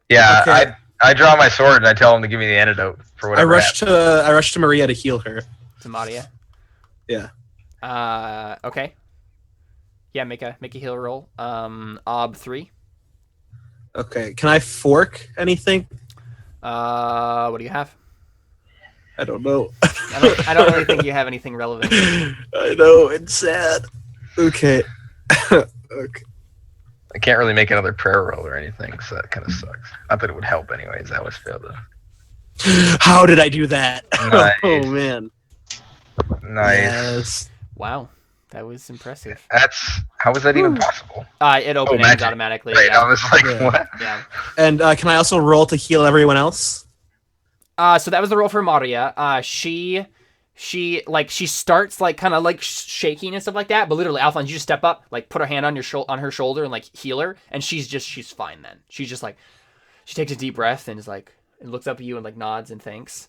Yeah, Okay. I draw my sword and I tell him to give me the antidote for I whatever. rushed to Maria to heal her. To Maria. Yeah. Okay. Yeah, make a heal roll. Ob 3. Okay. Can I fork anything? What do you have? I don't know. I don't really think you have anything relevant. I know, it's sad. Okay. Okay. I can't really make another prayer roll or anything, so that kind of sucks. Not that it would help anyways. I always fail to. How did I do that? Nice. Oh man. Nice. Yes. Wow, that was impressive. How was that even possible? It opens magic. automatically. Right, Yeah. I was like, Yeah. what? Yeah. And can I also roll to heal everyone else? So that was the roll for Maria. She starts like kind of like shaking and stuff like that, but literally Alfons, you just step up, like put her hand on her shoulder and like heal her, and she's fine then. She's just like, she takes a deep breath and is like, and looks up at you and like nods and thanks.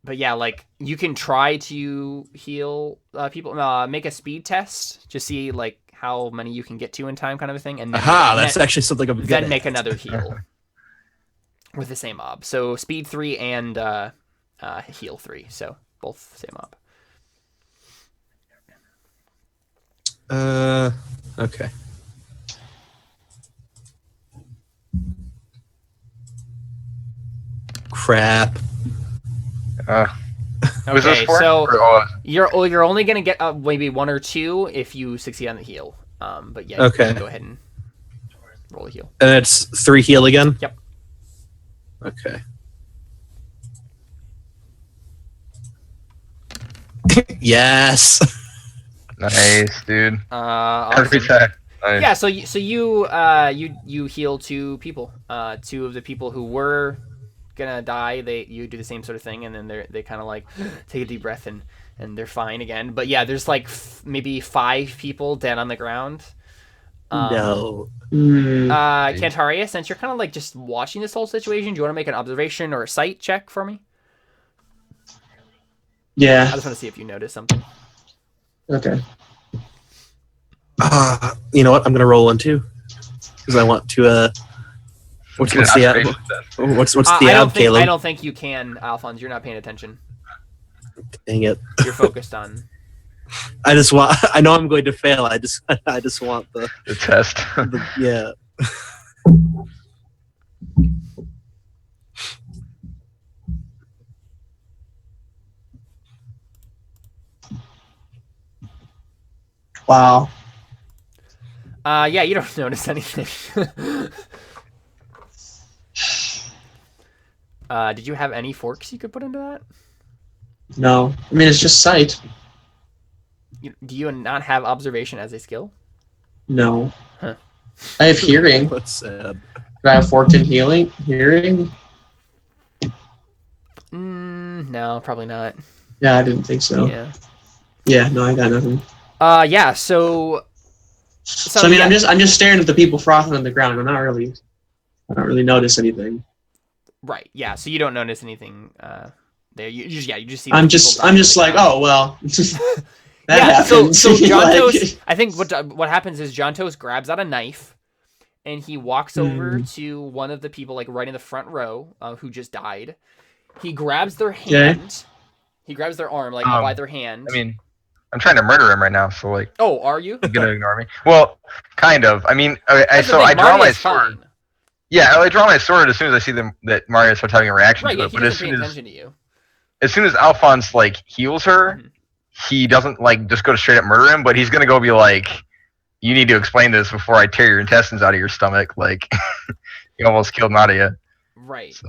But yeah, like you can try to heal people. Make a speed test, just see like how many you can get to in time, kind of a thing. And then, That's actually something I'm good then at. make another heal with the same mob. So speed 3 and heal 3. So both same mob. Okay. Crap. Was this Okay, for? so Or, you're only gonna get maybe 1 or 2 if you succeed on the heal. But yeah, you Okay. can go ahead and roll a heal. And it's 3 heal again? Yep. Okay. Yes. nice, dude. Every Awesome. time. Nice. Yeah, so you heal 2 people. 2 of the people who were gonna die, you do the same sort of thing, and then they kind of like take a deep breath and they're fine again. But yeah, there's like maybe 5 people dead on the ground. No. Cantarius, since you're kind of like just watching this whole situation, do you want to make an observation or a sight check for me? I Yeah. just want to see if you notice something. Okay. You know what? I'm gonna roll 1 too, because I want to. What's Get an the observation test. what's I the don't ab, think Caleb? I don't think you can, Alfons. You're not paying attention. Dang it. You're focused on. I just want. I know I'm going to fail. I just want The test. yeah. Wow. Yeah, you don't notice anything. Did you have any forks you could put into that? No. I mean, it's just sight. Do you not have observation as a skill? No. Huh. I have hearing. Do That's sad. I have forked in hearing? No, probably not. Yeah, I didn't think so. Yeah. Yeah, no, I got nothing. Yeah. So I mean, yeah. I'm just staring at the people frothing on the ground. I don't really notice anything. Right. Yeah. So you don't notice anything there. You just see. I'm just like, oh well. That yeah. happens. So John Like- Toast. I think what happens is John Toast grabs out a knife, and he walks over to one of the people like right in the front row who just died. He grabs their hand. He grabs their arm like by their hand. I mean, I'm trying to murder him right now, so like. Oh, are you? He's gonna ignore me. Well, kind of. I mean, That's the thing, I draw my Maria's sword. fine. Yeah, I draw my sword as soon as I see that Mario starts having a reaction Right. to Yeah. it. He But doesn't pay attention to you. as soon as Alfons like heals her, he doesn't like just go to straight up murder him, but he's gonna go be like, "You need to explain this before I tear your intestines out of your stomach." Like, you almost killed Nadia. Right.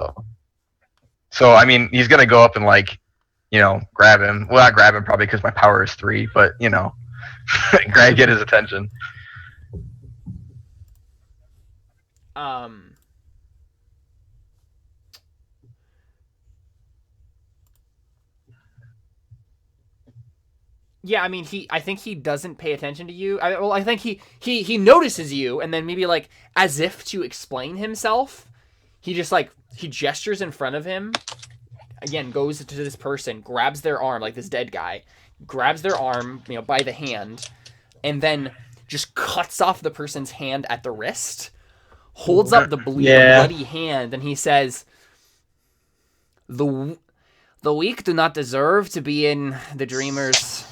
So I mean, he's gonna go up and like, grab him. Well, not grab him probably because my power is 3, but get his attention. Yeah, I mean, I think he doesn't pay attention to you. I think he notices you, and then maybe like as if to explain himself, he just like he gestures in front of him. Again, goes to this person, grabs their arm, like this dead guy, grabs their arm, by the hand, and then just cuts off the person's hand at the wrist, holds up the bloody hand, and he says, "The weak do not deserve to be in the dreamer's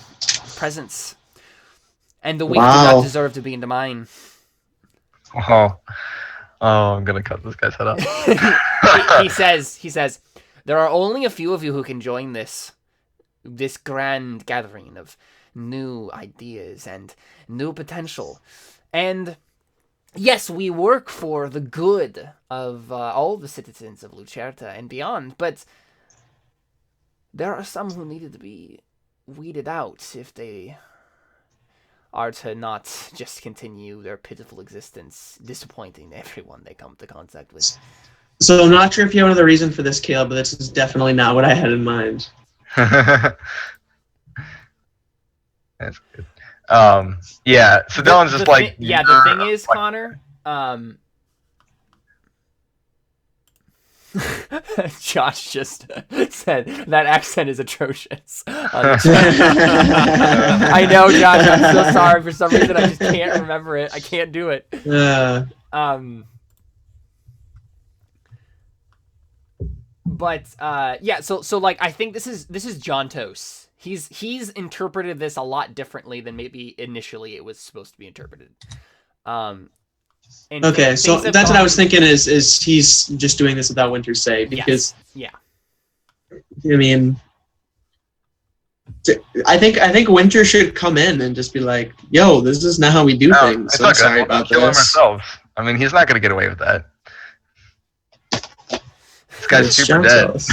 presence, and the weak do not deserve to be in mine." Oh, I'm gonna cut this guy's head off. he says, "There are only a few of you who can join this grand gathering of new ideas and new potential. And yes, we work for the good of all the citizens of Lucerta and beyond, but there are some who needed to be weeded out if they are to not just continue their pitiful existence, disappointing everyone they come to contact with." So I'm not sure if you have another reason for this, Caleb, but this is definitely not what I had in mind. That's good. Yeah. So Dellon's just like. The thing is, Connor. Josh just said that accent is atrocious. I know, Josh. I'm so sorry. For some reason, I just can't remember it. I can't do it. But yeah. So like, I think this is John Tos. He's interpreted this a lot differently than maybe initially it was supposed to be interpreted. Okay, so that's what I was thinking is he's just doing this without Winter's say, because I mean, I think Winter should come in and just be like, "Yo, this is not how we do things. So I'm sorry about kill him this." ourselves. I mean, he's not gonna get away with that. This guy's It's super John dead. Tos.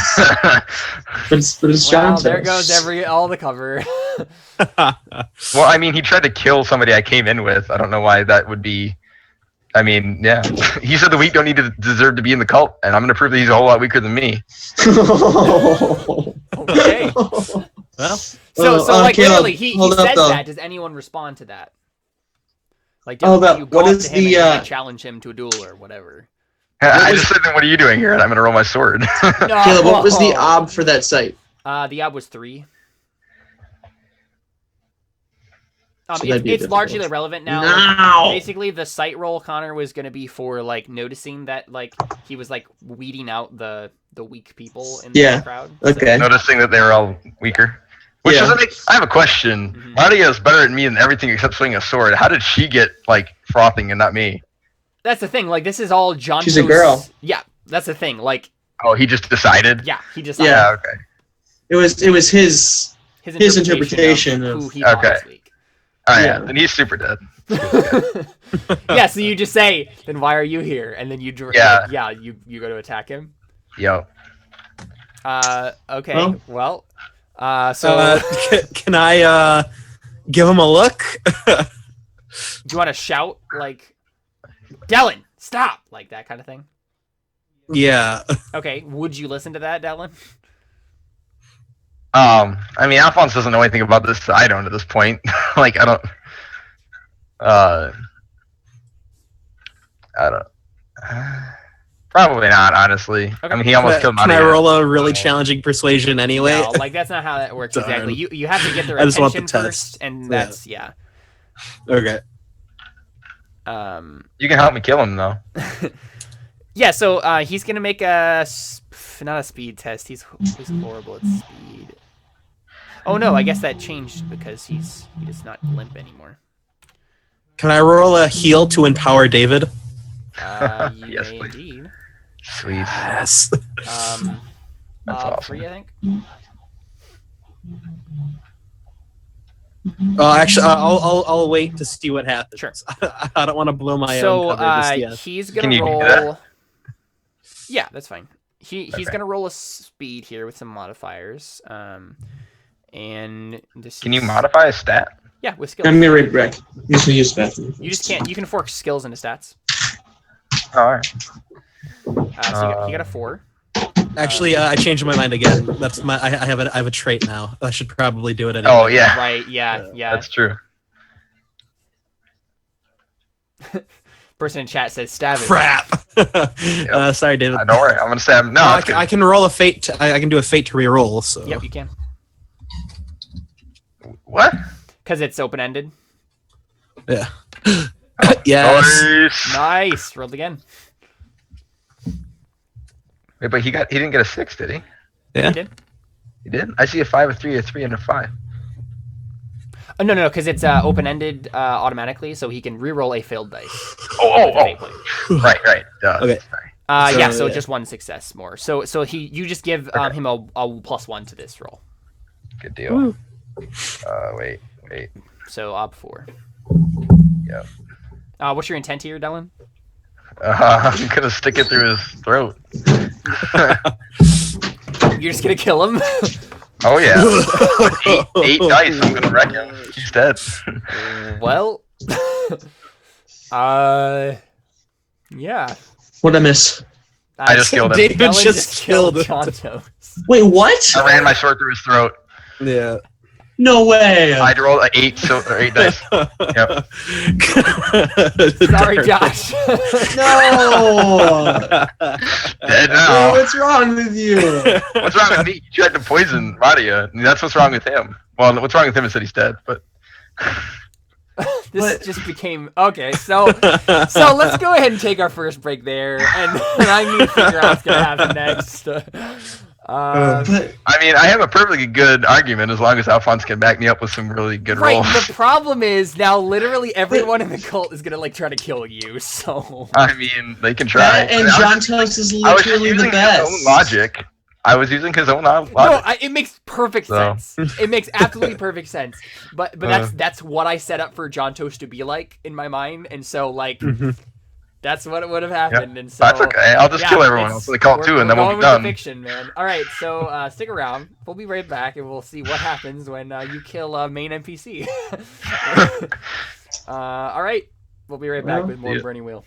But it's John Tos. There goes all the cover. Well, I mean, he tried to kill somebody I came in with. I don't know why that would be. I mean, yeah. He said the weak don't need to deserve to be in the cult, and I'm going to prove that he's a whole lot weaker than me. Okay. Well, So like, Caleb, literally, he hold up, says though. that. Does anyone respond to that? Like, Hold do up, you go what up is to him the, and challenge him to a duel or whatever? I just said, then what are you doing here? And I'm going to roll my sword. No. Caleb, what was the ob for that site? The ob was 3. So that'd be It's largely difficult. irrelevant now. No. Basically, the sight roll, Connor, was going to be for like noticing that like he was like weeding out the weak people in the crowd. Okay. Noticing that they were all weaker. Which Yeah. doesn't make. I have a question. Mhm. Maria is better than me in everything except swinging a sword. How did she get like frothing and not me? That's the thing. Like, this is all John. She's a girl. Yeah, that's the thing. Like, Oh, he just decided. yeah, he just Yeah. Okay. It was his interpretation of of- who he thought Okay. this week. All right. Yeah. Then he's super dead. Yeah, so you just say, then why are you here? And then you you go to attack him. Yo. Okay. Well, so Can I give him a look? do you want to shout like, Dellon, stop, like that kind of thing? Yeah. Okay. Would you listen to that, Dellon? I mean, Alfons doesn't know anything about this. I don't at this point. Like, I don't. Probably not, honestly. Okay. I mean, he almost killed Can I Maria. roll a really challenging persuasion anyway? No, like that's not how that works Darn. exactly. You have to get their I just want the attention test. first, and that's Okay. You can help me kill him, though. Yeah. So he's gonna make not a speed test. He's horrible at speed. Oh no, I guess that changed because he does not limp anymore. Can I roll a heal to empower David? You Yes, may please. indeed. Sweet. Yes. That's awesome. 3, I think. Actually, I'll wait to see what happens. Sure. I don't want to blow my So own cover just yet. he's Can gonna you do roll. that? Yeah, that's fine. He's Okay. gonna roll a speed here with some modifiers. And this. Can you is- modify a stat? Yeah, with skills. I'm gonna be right back. I'm just gonna use the bathroom. You just can't. You can fork skills into stats. Oh, all right. So you got a 4. Actually, I changed my mind again. That's my. I have a trait now. I should probably do it anyway. Oh, yeah. Right? Yeah. That's true. Person in chat says stab it. Crap. Sorry, David. Don't worry. I'm going to say no. I, it's good. I can roll a fate. I can do a fate to reroll. So. Yep, you can. What? Because it's open ended. Yeah. Yes. Nice. Nice. Rolled again. Wait, but he didn't get a 6, did he? Yeah. You did. He did? I see a 5, a 3, a 3, and a 5. Oh, no, because it's open ended automatically, so he can reroll a failed dice. Oh. Fate point. Right. Duh. Okay. Sorry. So yeah. just 1 success more. So you just give him a +1 to this roll. Good deal. Wait. So ob 4. Yep. What's your intent here, Dellon? I'm going to stick it through his throat. You're just gonna kill him? Oh, yeah. eight dice. I'm going to wreck him. He's dead. Well, yeah. What'd I miss? I just killed him. David Dellon just killed him. Chantos. Wait, what? I ran my sword through his throat. Yeah. No way. I had to roll 8 dice. Yep. Sorry, Josh. No. Dead Oh, now. what's wrong with you? What's wrong with me? You tried to poison Radia. That's what's wrong with him. Well, what's wrong with him is that he's dead, but... This What? just became okay. So let's go ahead and take our first break there, and I need to figure out what's gonna happen next. But I mean, I have a perfectly good argument as long as Alfons can back me up with some really good Right. rolls. The problem is now literally everyone in the cult is gonna try to kill you. So I mean, they can try. that and I was Jontos is I was just literally the using best. his own logic. I was using his own logic. no, it makes perfect So. sense. It makes absolutely perfect sense. But that's what I set up for John Toast to be like in my mind, and so like that's what it would have happened. And so That's okay. I'll just kill everyone it's- else in the cult too, and then we'll going be with the done. fiction, man. All right, so stick around. We'll be right back, and we'll see what happens when you kill main NPC. All right, we'll be right back with more Yeah. Burning Wheel.